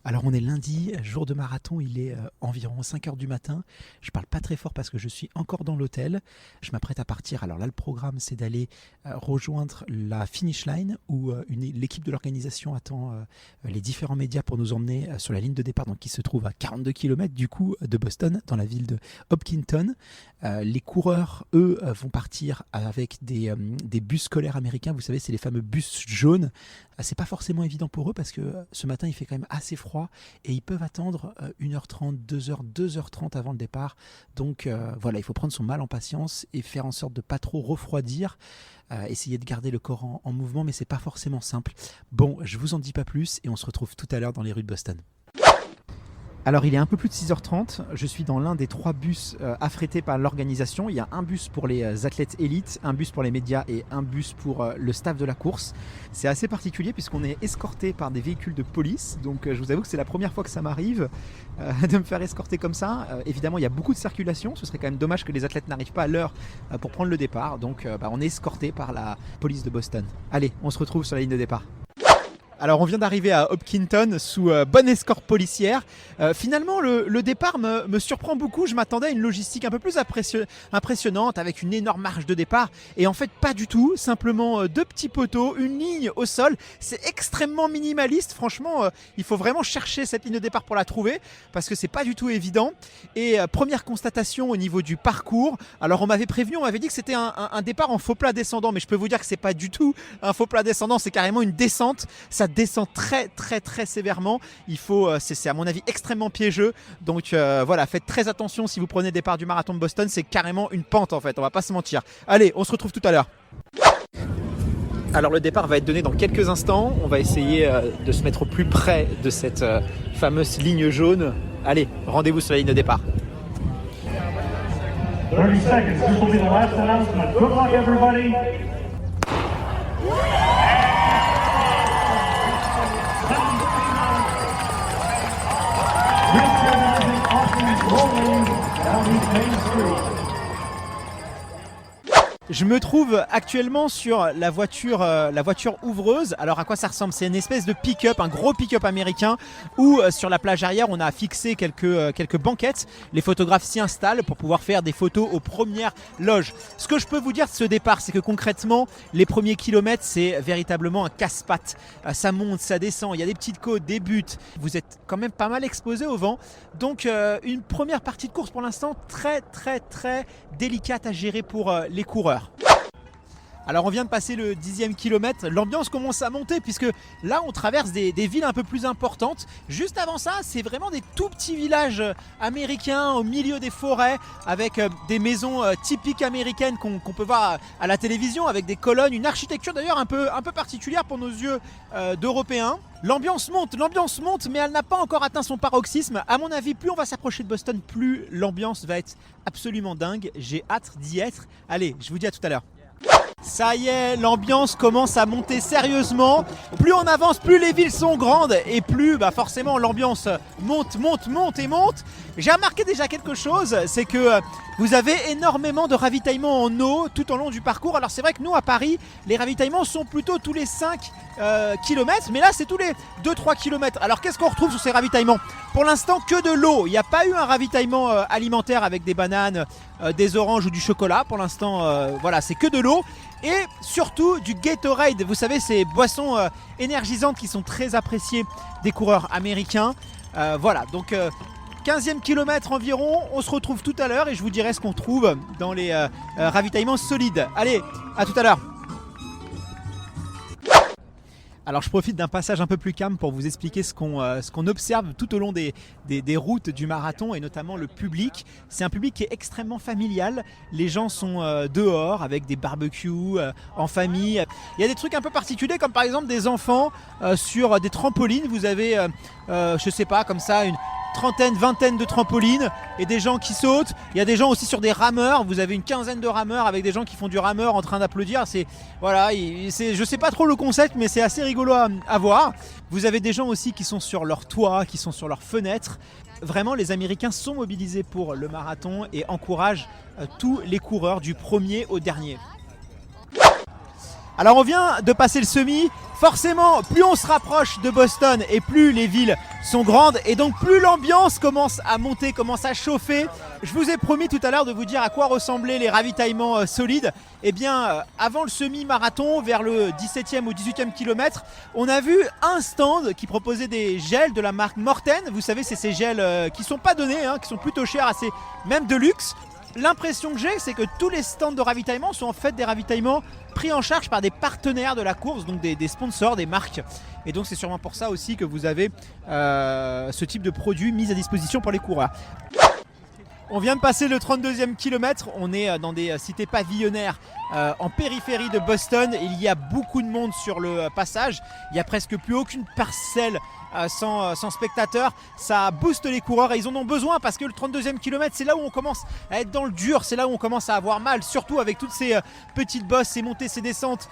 Alors on est lundi, jour de marathon, il est environ 5h du matin. Je parle pas très fort parce que je suis encore dans l'hôtel. Je m'apprête à partir. Alors là le programme c'est d'aller rejoindre la finish line où l'équipe de l'organisation attend les différents médias pour nous emmener sur la ligne de départ, donc qui se trouve à 42 km du coup de Boston, dans la ville de Hopkinton. Les coureurs, eux, vont partir avec des bus scolaires américains. Vous savez, c'est les fameux bus jaunes. C'est pas forcément évident pour eux parce que ce matin il fait quand même assez froid et ils peuvent attendre 1h30, 2h, 2h30 avant le départ. Donc voilà, il faut prendre son mal en patience et faire en sorte de pas trop refroidir. Essayer de garder le corps en mouvement, mais c'est pas forcément simple. Bon, je vous en dis pas plus et on se retrouve tout à l'heure dans les rues de Boston. Alors il est un peu plus de 6h30, je suis dans l'un des 3 bus affrétés par l'organisation. Il y a un bus pour les athlètes élites, un bus pour les médias et un bus pour le staff de la course. C'est assez particulier puisqu'on est escorté par des véhicules de police, donc je vous avoue que c'est la première fois que ça m'arrive de me faire escorter comme ça. Évidemment il y a beaucoup de circulation, ce serait quand même dommage que les athlètes n'arrivent pas à l'heure pour prendre le départ, donc on est escorté par la police de Boston. Allez, on se retrouve sur la ligne de départ. Alors on vient d'arriver à Hopkinton sous bonne escorte policière. Finalement le départ me surprend beaucoup. Je m'attendais à une logistique un peu plus impressionnante avec une énorme marche de départ. Et en fait pas du tout. Simplement 2 petits poteaux, une ligne au sol. C'est extrêmement minimaliste. Franchement il faut vraiment chercher cette ligne de départ pour la trouver parce que c'est pas du tout évident. Et première constatation au niveau du parcours. Alors on m'avait prévenu, on m'avait dit que c'était un départ en faux plat descendant. Mais je peux vous dire que c'est pas du tout un faux plat descendant. C'est carrément une descente. Ça descend très très très sévèrement. Il faut, c'est à mon avis extrêmement piégeux. Donc voilà, faites très attention si vous prenez le départ du marathon de Boston. C'est carrément une pente en fait, on va pas se mentir. Allez, on se retrouve tout à l'heure. Alors le départ va être donné dans quelques instants. On va essayer de se mettre au plus près de cette fameuse ligne jaune. Allez, rendez-vous sur la ligne de départ. 30 seconds, this will be the last announcement. Good luck everybody. Je me trouve actuellement sur la voiture ouvreuse. Alors à quoi ça ressemble? C'est une espèce de pick-up, un gros pick-up américain où sur la plage arrière on a fixé quelques banquettes. Les photographes s'y installent pour pouvoir faire des photos aux premières loges. Ce que je peux vous dire de ce départ, c'est que concrètement les premiers kilomètres c'est véritablement un casse-pattes. Ça monte, ça descend, il y a des petites côtes, des buttes. Vous êtes quand même pas mal exposé au vent. Donc une première partie de course pour l'instant très très très délicate à gérer pour les coureurs. Alors on vient de passer le 10e kilomètre, l'ambiance commence à monter puisque là on traverse des villes un peu plus importantes. Juste avant ça, c'est vraiment des tout petits villages américains au milieu des forêts avec des maisons typiques américaines qu'on peut voir à la télévision avec des colonnes, une architecture d'ailleurs un peu particulière pour nos yeux d'Européens. L'ambiance monte, mais elle n'a pas encore atteint son paroxysme. À mon avis, plus on va s'approcher de Boston, plus l'ambiance va être absolument dingue. J'ai hâte d'y être. Allez, je vous dis à tout à l'heure. Ça y est, l'ambiance commence à monter sérieusement. Plus on avance, plus les villes sont grandes et plus forcément l'ambiance monte. J'ai remarqué déjà quelque chose, c'est que vous avez énormément de ravitaillements en eau tout au long du parcours. Alors c'est vrai que nous à Paris, les ravitaillements sont plutôt tous les 5 km, mais là c'est tous les 2-3 km. Alors qu'est-ce qu'on retrouve sur ces ravitaillements? Pour l'instant que de l'eau, il n'y a pas eu un ravitaillement alimentaire avec des bananes, des oranges ou du chocolat. Pour l'instant voilà, c'est que de l'eau. Et surtout du Gatorade, vous savez ces boissons énergisantes qui sont très appréciées des coureurs américains. Voilà, donc 15e kilomètre environ, on se retrouve tout à l'heure et je vous dirai ce qu'on trouve dans les ravitaillements solides. Allez, à tout à l'heure. Alors je profite d'un passage un peu plus calme pour vous expliquer ce qu'on observe tout au long des routes du marathon et notamment le public. C'est un public qui est extrêmement familial. Les gens sont dehors avec des barbecues, en famille. Il y a des trucs un peu particuliers comme par exemple des enfants sur des trampolines. Vous avez, je sais pas, comme ça une trentaine, vingtaine de trampolines et des gens qui sautent. Il y a des gens aussi sur des rameurs. Vous avez une quinzaine de rameurs avec des gens qui font du rameur en train d'applaudir. C'est voilà, je sais pas trop le concept, mais c'est assez rigolo à voir. Vous avez des gens aussi qui sont sur leur toit, qui sont sur leurs fenêtres. Vraiment, les Américains sont mobilisés pour le marathon et encouragent tous les coureurs du premier au dernier. Alors on vient de passer le semi, forcément plus on se rapproche de Boston et plus les villes sont grandes et donc plus l'ambiance commence à monter, commence à chauffer. Je vous ai promis tout à l'heure de vous dire à quoi ressemblaient les ravitaillements solides. Eh bien avant le semi-marathon, vers le 17e ou 18e kilomètre, on a vu un stand qui proposait des gels de la marque Morten. Vous savez, c'est ces gels qui sont pas donnés, qui sont plutôt chers, assez même de luxe. L'impression que j'ai, c'est que tous les stands de ravitaillement sont en fait des ravitaillements pris en charge par des partenaires de la course, donc des sponsors, des marques. Et donc c'est sûrement pour ça aussi que vous avez ce type de produit mis à disposition pour les coureurs. On vient de passer le 32e kilomètre, on est dans des cités pavillonnaires en périphérie de Boston. Il y a beaucoup de monde sur le passage, il n'y a presque plus aucune parcelle sans spectateurs. Ça booste les coureurs et ils en ont besoin parce que le 32e kilomètre, c'est là où on commence à être dans le dur, c'est là où on commence à avoir mal, surtout avec toutes ces petites bosses, ces montées, ces descentes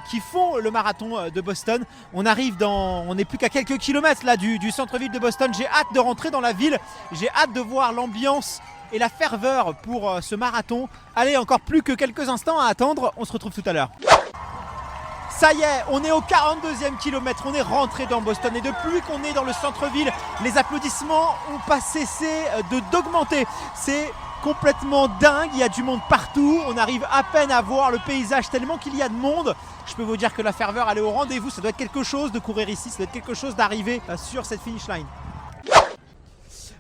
qui font le marathon de Boston. On n'est plus qu'à quelques kilomètres là du centre-ville de Boston. J'ai hâte de rentrer dans la ville, j'ai hâte de voir l'ambiance et la ferveur pour ce marathon. Allez, encore plus que quelques instants à attendre, on se retrouve tout à l'heure. Ça y est, on est au 42e kilomètre, on est rentré dans Boston et depuis qu'on est dans le centre-ville, les applaudissements n'ont pas cessé d'augmenter. C'est complètement dingue, il y a du monde partout, on arrive à peine à voir le paysage tellement qu'il y a de monde. Je peux vous dire que la ferveur elle est au rendez-vous, ça doit être quelque chose de courir ici, ça doit être quelque chose d'arriver sur cette finish line.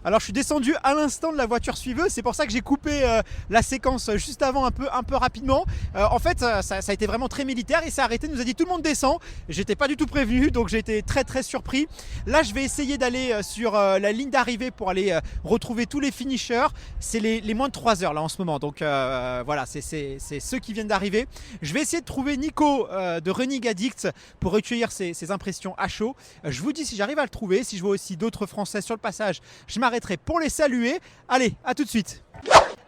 Alors je suis descendu à l'instant de la voiture suiveuse, c'est pour ça que j'ai coupé la séquence juste avant un peu rapidement. En fait ça a été vraiment très militaire, il s'est arrêté, il nous a dit tout le monde descend. J'étais pas du tout prévenu donc j'ai été très surpris. Là je vais essayer d'aller sur la ligne d'arrivée pour aller retrouver tous les finishers. C'est les moins de 3 heures là en ce moment, donc voilà, c'est ceux qui viennent d'arriver. Je vais essayer de trouver Nico de Running Addict pour recueillir ses impressions à chaud. Je vous dis si j'arrive à le trouver, si je vois aussi d'autres Français sur le passage, je m'arrêterai pour les saluer. Allez, à tout de suite.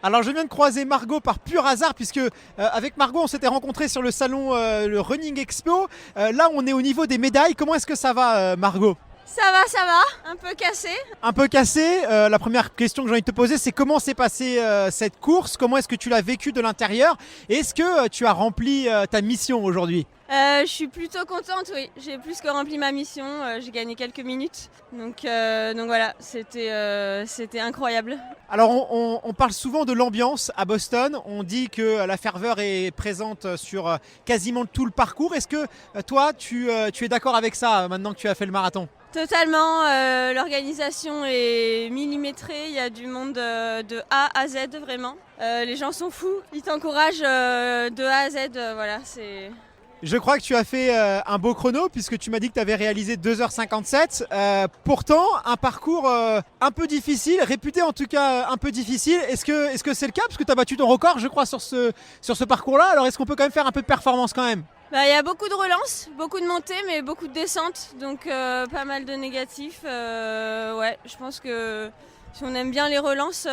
Alors je viens de croiser Margot par pur hasard puisque avec Margot on s'était rencontrés sur le salon le Running Expo. Là on est au niveau des médailles. Comment est-ce que ça va Margot ? Ça va, un peu cassé. Un peu cassé. La première question que j'ai envie de te poser, c'est comment s'est passée cette course ? Comment est-ce que tu l'as vécue de l'intérieur ? Et est-ce que tu as rempli ta mission aujourd'hui ? Je suis plutôt contente, oui. J'ai plus que rempli ma mission. J'ai gagné quelques minutes. Donc voilà, c'était incroyable. Alors on parle souvent de l'ambiance à Boston. On dit que la ferveur est présente sur quasiment tout le parcours. Est-ce que toi, tu es d'accord avec ça maintenant que tu as fait le marathon ? Totalement, l'organisation est millimétrée, il y a du monde de A à Z vraiment. Les gens sont fous, ils t'encouragent de A à Z, voilà, c'est... Je crois que tu as fait un beau chrono puisque tu m'as dit que tu avais réalisé 2h57. Pourtant, un parcours un peu difficile, réputé en tout cas un peu difficile. Est-ce que c'est le cas ? Parce que tu as battu ton record, je crois, sur ce parcours-là. Alors est-ce qu'on peut quand même faire un peu de performance quand même ? Il y a beaucoup de relances, beaucoup de montées, mais beaucoup de descentes. Donc pas mal de négatifs. Ouais, je pense que si on aime bien les relances,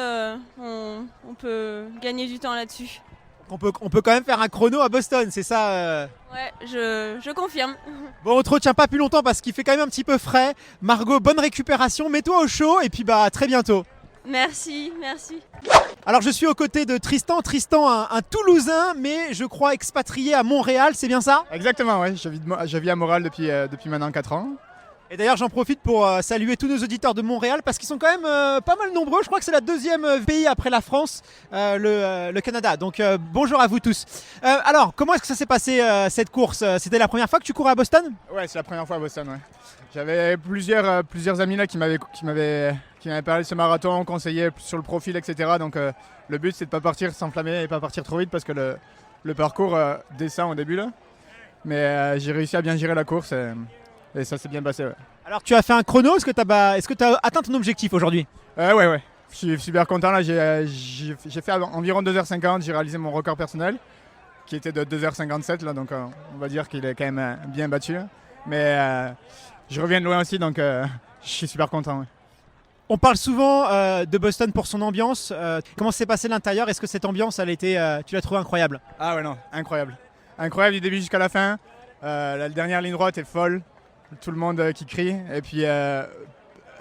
on peut gagner du temps là-dessus. On peut quand même faire un chrono à Boston, c'est ça Ouais, je confirme. Bon, on te retient pas plus longtemps parce qu'il fait quand même un petit peu frais. Margot, bonne récupération, mets-toi au chaud et puis à très bientôt. Merci. Alors je suis aux côtés de Tristan. Tristan, un Toulousain, mais je crois expatrié à Montréal, c'est bien ça? Exactement, oui. Je vis à Montréal depuis maintenant 4 ans. Et d'ailleurs, j'en profite pour saluer tous nos auditeurs de Montréal parce qu'ils sont quand même pas mal nombreux. Je crois que c'est la deuxième pays après la France, le Canada. Donc bonjour à vous tous. Alors, comment est-ce que ça s'est passé cette course? C'était la première fois que tu courais à Boston? Ouais, c'est la première fois à Boston, ouais. J'avais plusieurs amis là qui m'avaient parlé de ce marathon, conseillé sur le profil, etc. Donc le but, c'est de ne pas partir s'enflammer et pas partir trop vite parce que le parcours descend au début là. Mais j'ai réussi à bien gérer la course et ça s'est bien passé, ouais. Alors, tu as fait un chrono. Est-ce que tu as atteint ton objectif aujourd'hui? Ouais. Je suis super content là. J'ai fait environ 2h50. J'ai réalisé mon record personnel qui était de 2h57 là. Donc on va dire qu'il est quand même bien battu. Mais je reviens de loin aussi, donc je suis super content. Ouais. On parle souvent de Boston pour son ambiance. Comment s'est passé l'intérieur? Est-ce que cette ambiance, tu l'as trouvée incroyable? Ah ouais, non, incroyable. Incroyable du début jusqu'à la fin. La dernière ligne droite est folle. Tout le monde qui crie. Et puis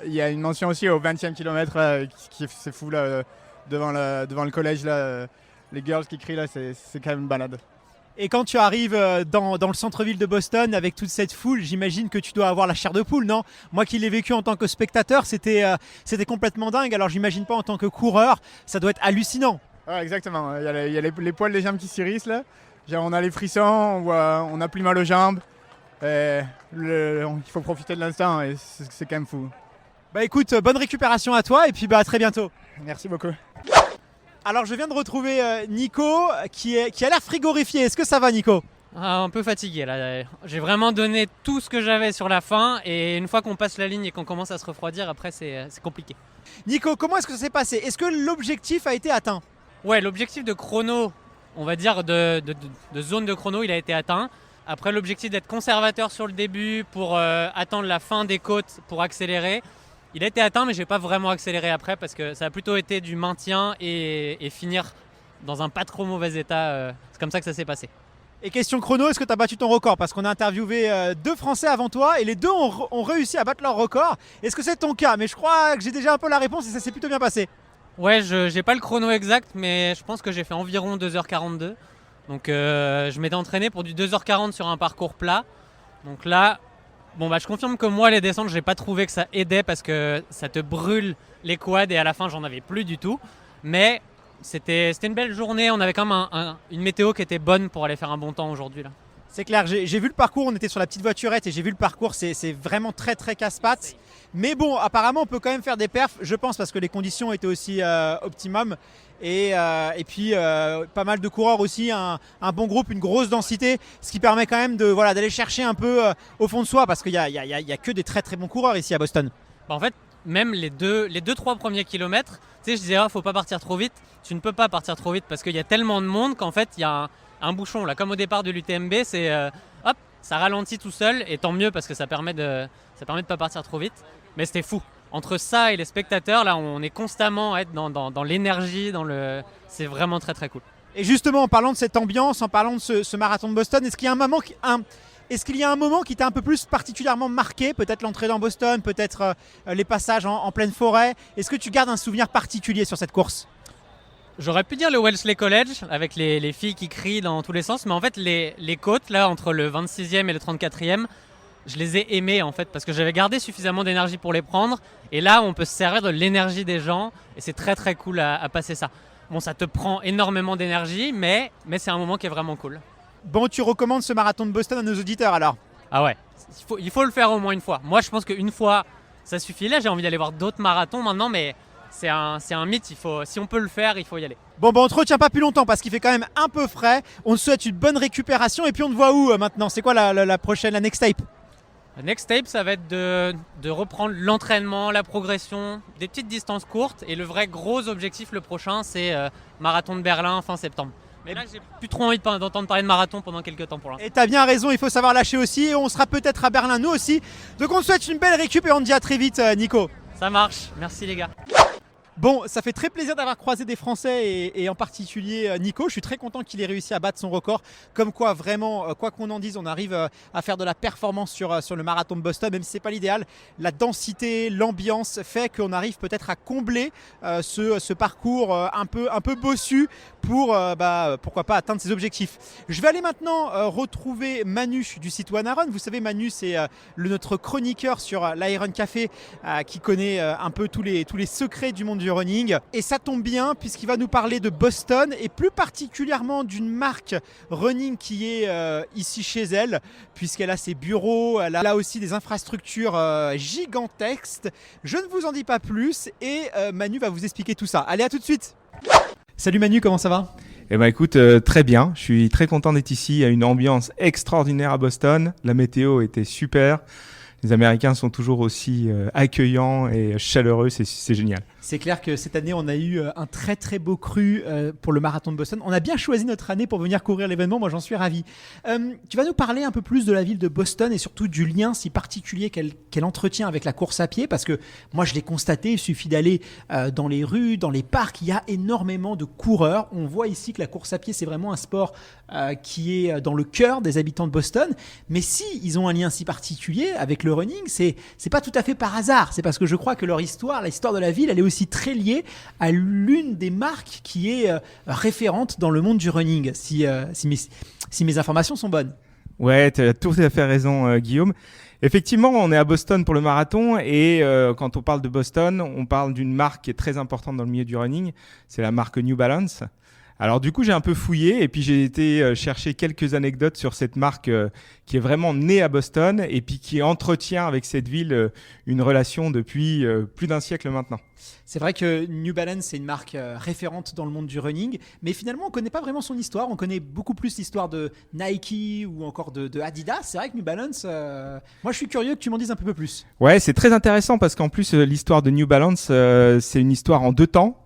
il y a une mention aussi au 20e kilomètre, c'est fou là, devant le collège. Là, les girls qui crient, là, c'est quand même une balade. Et quand tu arrives dans le centre-ville de Boston avec toute cette foule, j'imagine que tu dois avoir la chair de poule, non? Moi qui l'ai vécu en tant que spectateur, c'était complètement dingue. Alors j'imagine pas en tant que coureur, ça doit être hallucinant. Ouais, exactement. Il y a les poils des jambes qui s'irrissent là. Genre, on a les frissons, on a plus mal aux jambes. Il faut profiter de l'instant et c'est quand même fou. Bah écoute, bonne récupération à toi et puis à très bientôt. Merci beaucoup. Alors je viens de retrouver Nico qui a l'air frigorifié. Est-ce que ça va, Nico? Un peu fatigué là. J'ai vraiment donné tout ce que j'avais sur la fin et une fois qu'on passe la ligne et qu'on commence à se refroidir, après c'est compliqué. Nico, comment est-ce que ça s'est passé? Est-ce que l'objectif a été atteint? Ouais, l'objectif de chrono, on va dire de zone de chrono, il a été atteint. Après, l'objectif d'être conservateur sur le début pour attendre la fin des côtes pour accélérer, il a été atteint, mais j'ai pas vraiment accéléré après parce que ça a plutôt été du maintien et finir dans un pas trop mauvais état. C'est comme ça que ça s'est passé. Et question chrono, est-ce que tu as battu ton record? Parce qu'on a interviewé 2 Français avant toi et les 2 ont réussi à battre leur record. Est-ce que c'est ton cas? Mais je crois que j'ai déjà un peu la réponse et ça s'est plutôt bien passé. Ouais, j'ai pas le chrono exact, mais je pense que j'ai fait environ 2h42. Donc je m'étais entraîné pour du 2h40 sur un parcours plat. Donc là, je confirme que moi les descentes, j'ai pas trouvé que ça aidait parce que ça te brûle les quads et à la fin j'en avais plus du tout. Mais c'était une belle journée, on avait quand même une météo qui était bonne pour aller faire un bon temps aujourd'hui là. C'est clair, j'ai vu le parcours, on était sur la petite voiturette et j'ai vu le parcours, c'est vraiment très très casse-pattes. Mais bon, apparemment on peut quand même faire des perfs, je pense, parce que les conditions étaient aussi optimum. Et puis pas mal de coureurs aussi, un bon groupe, une grosse densité, ce qui permet quand même d'aller chercher un peu au fond de soi, parce qu'il y a que des très très bons coureurs ici à Boston. En fait, même les 2-3 premiers kilomètres, tu sais, je disais, faut pas partir trop vite. Tu ne peux pas partir trop vite parce qu'il y a tellement de monde qu'en fait, il y a un bouchon. Là, comme au départ de l'UTMB, c'est ça ralentit tout seul et tant mieux parce que ça permet de pas partir trop vite. Mais c'était fou. Entre ça et les spectateurs, là, on est constamment à être dans l'énergie, c'est vraiment très très cool. Et justement, en parlant de cette ambiance, en parlant de ce marathon de Boston, est-ce qu'il y a un moment qui t'a un peu plus particulièrement marqué? Peut-être l'entrée dans Boston, peut-être les passages en pleine forêt. Est-ce que tu gardes un souvenir particulier sur cette course? J'aurais pu dire le Wellesley College, avec les filles qui crient dans tous les sens, mais en fait, les côtes, là, entre le 26e et le 34e, je les ai aimées, en fait, parce que j'avais gardé suffisamment d'énergie pour les prendre. Et là, on peut se servir de l'énergie des gens, et c'est très, très cool à passer ça. Bon, ça te prend énormément d'énergie, mais c'est un moment qui est vraiment cool. Bon, tu recommandes ce marathon de Boston à nos auditeurs, alors? Ah ouais, il faut le faire au moins une fois. Moi, je pense qu'une fois, ça suffit. Là, j'ai envie d'aller voir d'autres marathons maintenant, mais c'est un mythe. Si on peut le faire, il faut y aller. Bon, on ne te retient pas plus longtemps parce qu'il fait quand même un peu frais. On te souhaite une bonne récupération et puis on te voit où maintenant? C'est quoi la prochaine, la next tape? La next tape, ça va être de reprendre l'entraînement, la progression, des petites distances courtes. Et le vrai gros objectif, le prochain, c'est marathon de Berlin fin septembre. Mais là, j'ai plus trop envie d'entendre parler de marathon pendant quelques temps pour l'instant. Et t'as bien raison, il faut savoir lâcher aussi. Et on sera peut-être à Berlin, nous aussi. Donc on te souhaite une belle récup et on te dit à très vite, Nico. Ça marche, merci les gars. Bon, ça fait très plaisir d'avoir croisé des Français et en particulier Nico. Je suis très content qu'il ait réussi à battre son record. Comme quoi, vraiment, quoi qu'on en dise, on arrive à faire de la performance sur le marathon de Boston, même si ce n'est pas l'idéal. La densité, l'ambiance fait qu'on arrive peut-être à combler ce parcours un peu bossu pour, pourquoi pas, atteindre ses objectifs. Je vais aller maintenant retrouver Manu du site OneIron. Vous savez, Manu, c'est notre chroniqueur sur l'Iron Café qui connaît un peu tous les secrets du monde du running. Et ça tombe bien puisqu'il va nous parler de Boston et plus particulièrement d'une marque running qui est ici chez elle, puisqu'elle a ses bureaux, elle a là aussi des infrastructures gigantesques. Je ne vous en dis pas plus et Manu va vous expliquer tout ça. Allez, à tout de suite. Salut Manu, comment ça va ? Eh ben écoute, très bien. Je suis très content d'être ici. Il y a une ambiance extraordinaire à Boston. La météo était super. Les Américains sont toujours aussi accueillants et chaleureux. C'est génial. C'est clair que cette année, on a eu un très très beau cru pour le marathon de Boston. On a bien choisi notre année pour venir courir l'événement. Moi, j'en suis ravi. Tu vas nous parler un peu plus de la ville de Boston et surtout du lien si particulier qu'elle entretient avec la course à pied. Parce que moi, je l'ai constaté, il suffit d'aller dans les rues, dans les parcs. Il y a énormément de coureurs. On voit ici que la course à pied, c'est vraiment un sport qui est dans le cœur des habitants de Boston. Mais si ils ont un lien si particulier avec le running, c'est pas tout à fait par hasard. C'est parce que je crois que leur histoire, l'histoire de la ville, elle est aussi très liée à l'une des marques qui est référente dans le monde du running, si mes informations sont bonnes. Ouais, tu as tout à fait raison, Guillaume. Effectivement, on est à Boston pour le marathon et quand on parle de Boston, on parle d'une marque qui est très importante dans le milieu du running. C'est la marque New Balance. Alors du coup, j'ai un peu fouillé et puis j'ai été chercher quelques anecdotes sur cette marque qui est vraiment née à Boston et puis qui entretient avec cette ville une relation depuis plus d'un siècle maintenant. C'est vrai que New Balance, c'est une marque référente dans le monde du running, mais finalement, on ne connaît pas vraiment son histoire. On connaît beaucoup plus l'histoire de Nike ou encore de Adidas. C'est vrai que New Balance, moi, je suis curieux que tu m'en dises un peu plus. Ouais, c'est très intéressant parce qu'en plus, l'histoire de New Balance, c'est une histoire en deux temps.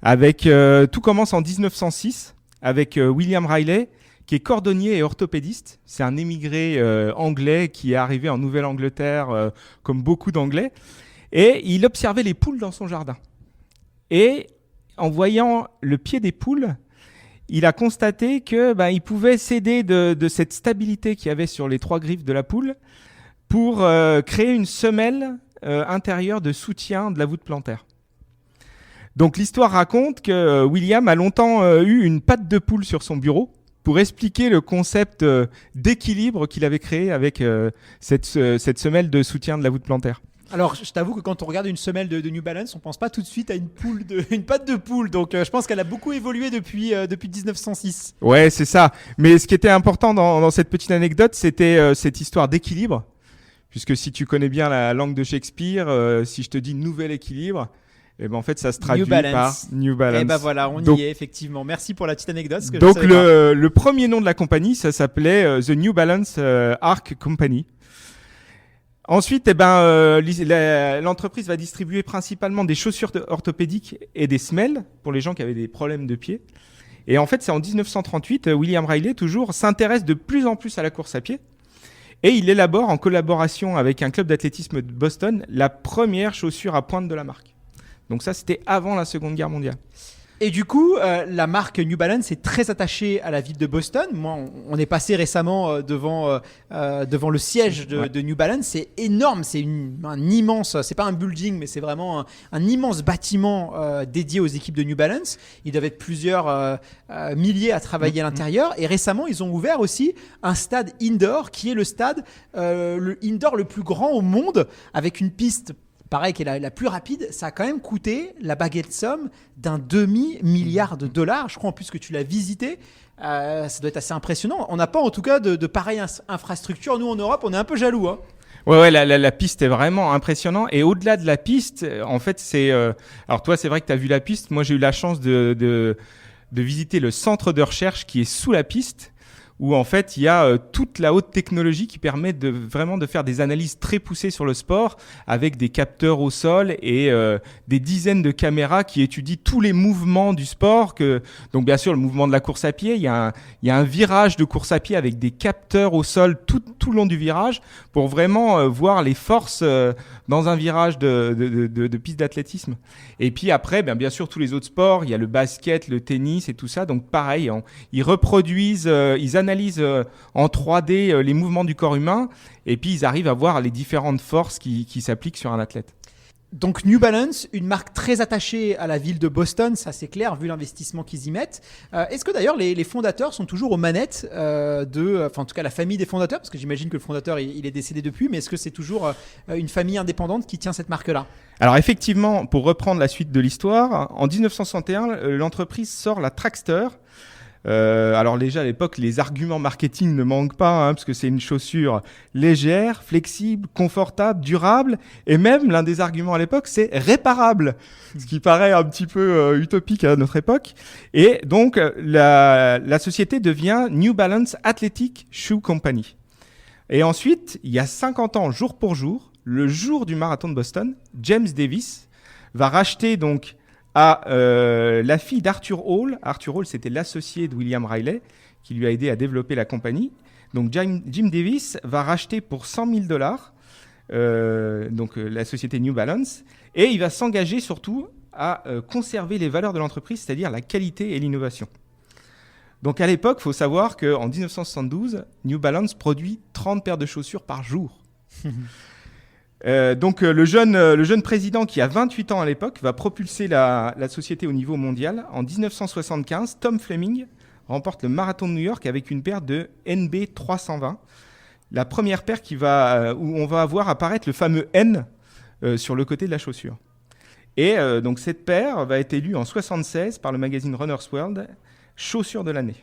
Tout commence en 1906 avec William Riley, qui est cordonnier et orthopédiste. C'est un émigré anglais qui est arrivé en Nouvelle-Angleterre comme beaucoup d'Anglais. Et il observait les poules dans son jardin. Et en voyant le pied des poules, il a constaté qu'il pouvait s'aider de cette stabilité qu'il y avait sur les trois griffes de la poule pour créer une semelle intérieure de soutien de la voûte plantaire. Donc l'histoire raconte que William a longtemps eu une patte de poule sur son bureau pour expliquer le concept d'équilibre qu'il avait créé avec cette semelle de soutien de la voûte plantaire. Alors, je t'avoue que quand on regarde une semelle de New Balance, on pense pas tout de suite à une patte de poule. Donc, je pense qu'elle a beaucoup évolué depuis 1906. Ouais, c'est ça. Mais ce qui était important dans cette petite anecdote, c'était cette histoire d'équilibre. Puisque si tu connais bien la langue de Shakespeare, si je te dis nouvel équilibre, et en fait, ça se traduit par New Balance. Et voilà, on y est effectivement. Merci pour la petite anecdote. Donc, le premier nom de la compagnie, ça s'appelait The New Balance Arc Company. Ensuite, l'entreprise va distribuer principalement des chaussures orthopédiques et des semelles pour les gens qui avaient des problèmes de pied. Et en fait, c'est en 1938, William Riley, toujours, s'intéresse de plus en plus à la course à pied. Et il élabore, en collaboration avec un club d'athlétisme de Boston, la première chaussure à pointe de la marque. Donc ça, c'était avant la Seconde Guerre mondiale. Et du coup, la marque New Balance est très attachée à la ville de Boston. Moi, on est passé récemment devant le siège de New Balance. C'est énorme, c'est un immense, c'est pas un building, mais c'est vraiment un immense bâtiment dédié aux équipes de New Balance. Il doit être plusieurs milliers à travailler à l'intérieur. Et récemment, ils ont ouvert aussi un stade indoor qui est le stade indoor le plus grand au monde, avec une piste pareil, qui est la plus rapide. Ça a quand même coûté la baguette somme d'un $250 million. Je crois en plus que tu l'as visité. Ça doit être assez impressionnant. On n'a pas en tout cas de pareille infrastructure. Nous en Europe, on est un peu jaloux. Hein. Ouais, la piste est vraiment impressionnante. Et au-delà de la piste, en fait, c'est... Alors toi, c'est vrai que tu as vu la piste. Moi, j'ai eu la chance de visiter le centre de recherche qui est sous la piste, où en fait il y a toute la haute technologie qui permet vraiment de faire des analyses très poussées sur le sport avec des capteurs au sol et des dizaines de caméras qui étudient tous les mouvements du sport. Donc bien sûr le mouvement de la course à pied, il y a un virage de course à pied avec des capteurs au sol tout le long du virage pour vraiment voir les forces dans un virage de piste d'athlétisme. Et puis après, bien sûr tous les autres sports, il y a le basket, le tennis et tout ça. Donc pareil, ils reproduisent, ils analysent en 3D les mouvements du corps humain et puis ils arrivent à voir les différentes forces qui s'appliquent sur un athlète. Donc New Balance, une marque très attachée à la ville de Boston, ça c'est clair vu l'investissement qu'ils y mettent. Est-ce que d'ailleurs les fondateurs sont toujours aux manettes en tout cas la famille des fondateurs, parce que j'imagine que le fondateur il est décédé depuis, mais est-ce que c'est toujours une famille indépendante qui tient cette marque-là ? Alors effectivement, pour reprendre la suite de l'histoire, en 1961, l'entreprise sort la Trackster. Alors déjà à l'époque, les arguments marketing ne manquent pas, parce que c'est une chaussure légère, flexible, confortable, durable, et même l'un des arguments à l'époque, c'est réparable, ce qui paraît un petit peu utopique à notre époque. Et donc la société devient New Balance Athletic Shoe Company. Et ensuite, il y a 50 ans, jour pour jour, le jour du marathon de Boston, James Davis va racheter donc à la fille d'Arthur Hall. Arthur Hall, c'était l'associé de William Riley qui lui a aidé à développer la compagnie. Donc Jim Davis va racheter pour $100 000 la société New Balance et il va s'engager surtout à conserver les valeurs de l'entreprise, c'est-à-dire la qualité et l'innovation. Donc à l'époque, il faut savoir qu'en 1972, New Balance produit 30 paires de chaussures par jour. Donc le jeune président qui a 28 ans à l'époque va propulser la société au niveau mondial. En 1975, Tom Fleming remporte le marathon de New York avec une paire de NB 320. La première paire où on va voir apparaître le fameux N sur le côté de la chaussure. Et donc cette paire va être élue en 1976 par le magazine Runner's World chaussure de l'année.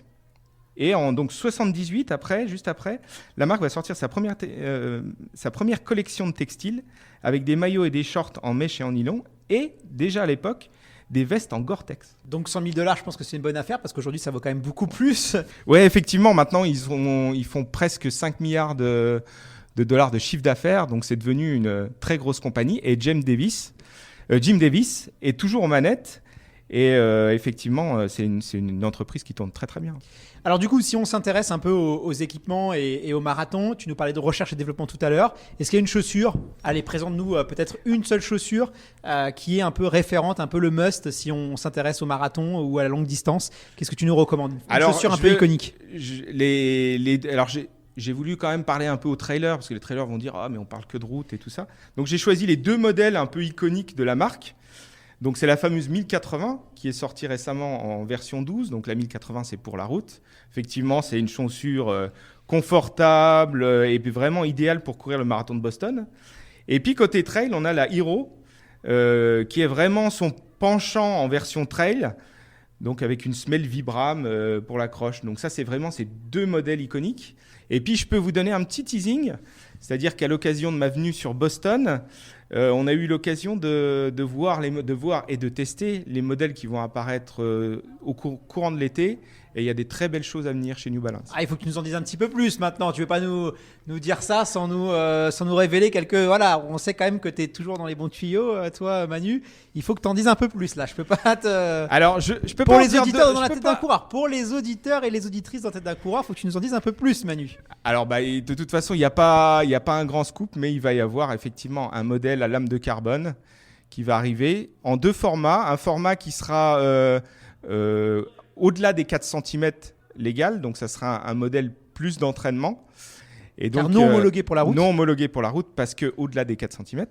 Et en donc 78, juste après, la marque va sortir sa première collection de textiles avec des maillots et des shorts en mèche et en nylon et déjà à l'époque des vestes en Gore-Tex. Donc $100 000, je pense que c'est une bonne affaire parce qu'aujourd'hui ça vaut quand même beaucoup plus. Ouais, effectivement, maintenant ils font presque 5 milliards de dollars de chiffre d'affaires, donc c'est devenu une très grosse compagnie et Jim Davis est toujours aux manettes. Et effectivement, c'est une entreprise qui tourne très très bien. Alors du coup, si on s'intéresse un peu aux équipements et au marathon, tu nous parlais de recherche et développement tout à l'heure. Est-ce qu'il y a une chaussure, allez, présente-nous peut-être une seule chaussure qui est un peu référente, un peu le must si on s'intéresse au marathon ou à la longue distance. Qu'est-ce que tu nous recommandes ? Une chaussure un peu iconique. J'ai voulu quand même parler un peu aux trailers parce que les trailers vont dire « Ah, mais on parle que de route et tout ça ». Donc j'ai choisi les deux modèles un peu iconiques de la marque. Donc c'est la fameuse 1080 qui est sortie récemment en version 12. Donc la 1080 c'est pour la route. Effectivement c'est une chaussure confortable et puis vraiment idéale pour courir le marathon de Boston. Et puis côté trail on a la Hero qui est vraiment son penchant en version trail. Donc avec une semelle Vibram pour la croche. Donc ça c'est vraiment ces deux modèles iconiques. Et puis je peux vous donner un petit teasing. C'est-à-dire qu'à l'occasion de ma venue sur Boston, on a eu l'occasion de voir et de tester les modèles qui vont apparaître au courant de l'été. Et il y a des très belles choses à venir chez New Balance. Ah, il faut que tu nous en dises un petit peu plus maintenant. Tu ne veux pas nous dire ça sans nous révéler quelques... Voilà, on sait quand même que tu es toujours dans les bons tuyaux, toi, Manu. Il faut que tu en dises un peu plus, là. Je ne peux pas te... Alors, je peux pour pas les auditeurs dans la tête d'un coureur. Pour les auditeurs et les auditrices dans la tête d'un coureur, il faut que tu nous en dises un peu plus, Manu. Alors, de toute façon, il n'y a pas un grand scoop, mais il va y avoir effectivement un modèle à lame de carbone qui va arriver en deux formats. Un format qui sera... au-delà des 4 cm légal, donc ça sera un modèle plus d'entraînement. Et donc, non homologué pour la route. Non homologué pour la route parce qu'au-delà des 4 cm.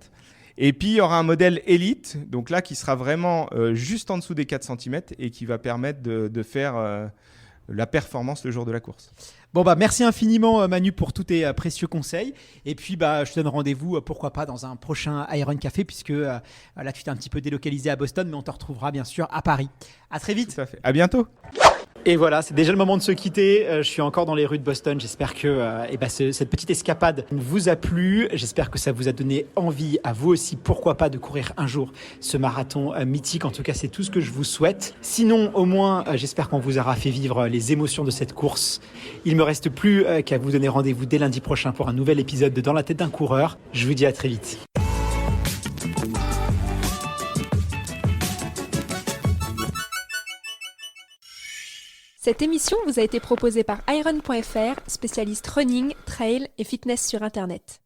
Et puis il y aura un modèle élite, donc là qui sera vraiment juste en dessous des 4 cm et qui va permettre de faire la performance le jour de la course. Bon merci infiniment Manu pour tous tes précieux conseils et puis je te donne rendez-vous pourquoi pas dans un prochain Iron Café puisque là tu t'es un petit peu délocalisé à Boston mais on te retrouvera bien sûr à Paris. À très vite. Tout à fait. À bientôt. Et voilà, c'est déjà le moment de se quitter. Je suis encore dans les rues de Boston. J'espère que cette petite escapade vous a plu. J'espère que ça vous a donné envie à vous aussi, pourquoi pas, de courir un jour ce marathon mythique. En tout cas, c'est tout ce que je vous souhaite. Sinon, au moins, j'espère qu'on vous aura fait vivre les émotions de cette course. Il me reste plus qu'à vous donner rendez-vous dès lundi prochain pour un nouvel épisode de Dans la tête d'un coureur. Je vous dis à très vite. Cette émission vous a été proposée par Iron.fr, spécialiste running, trail et fitness sur Internet.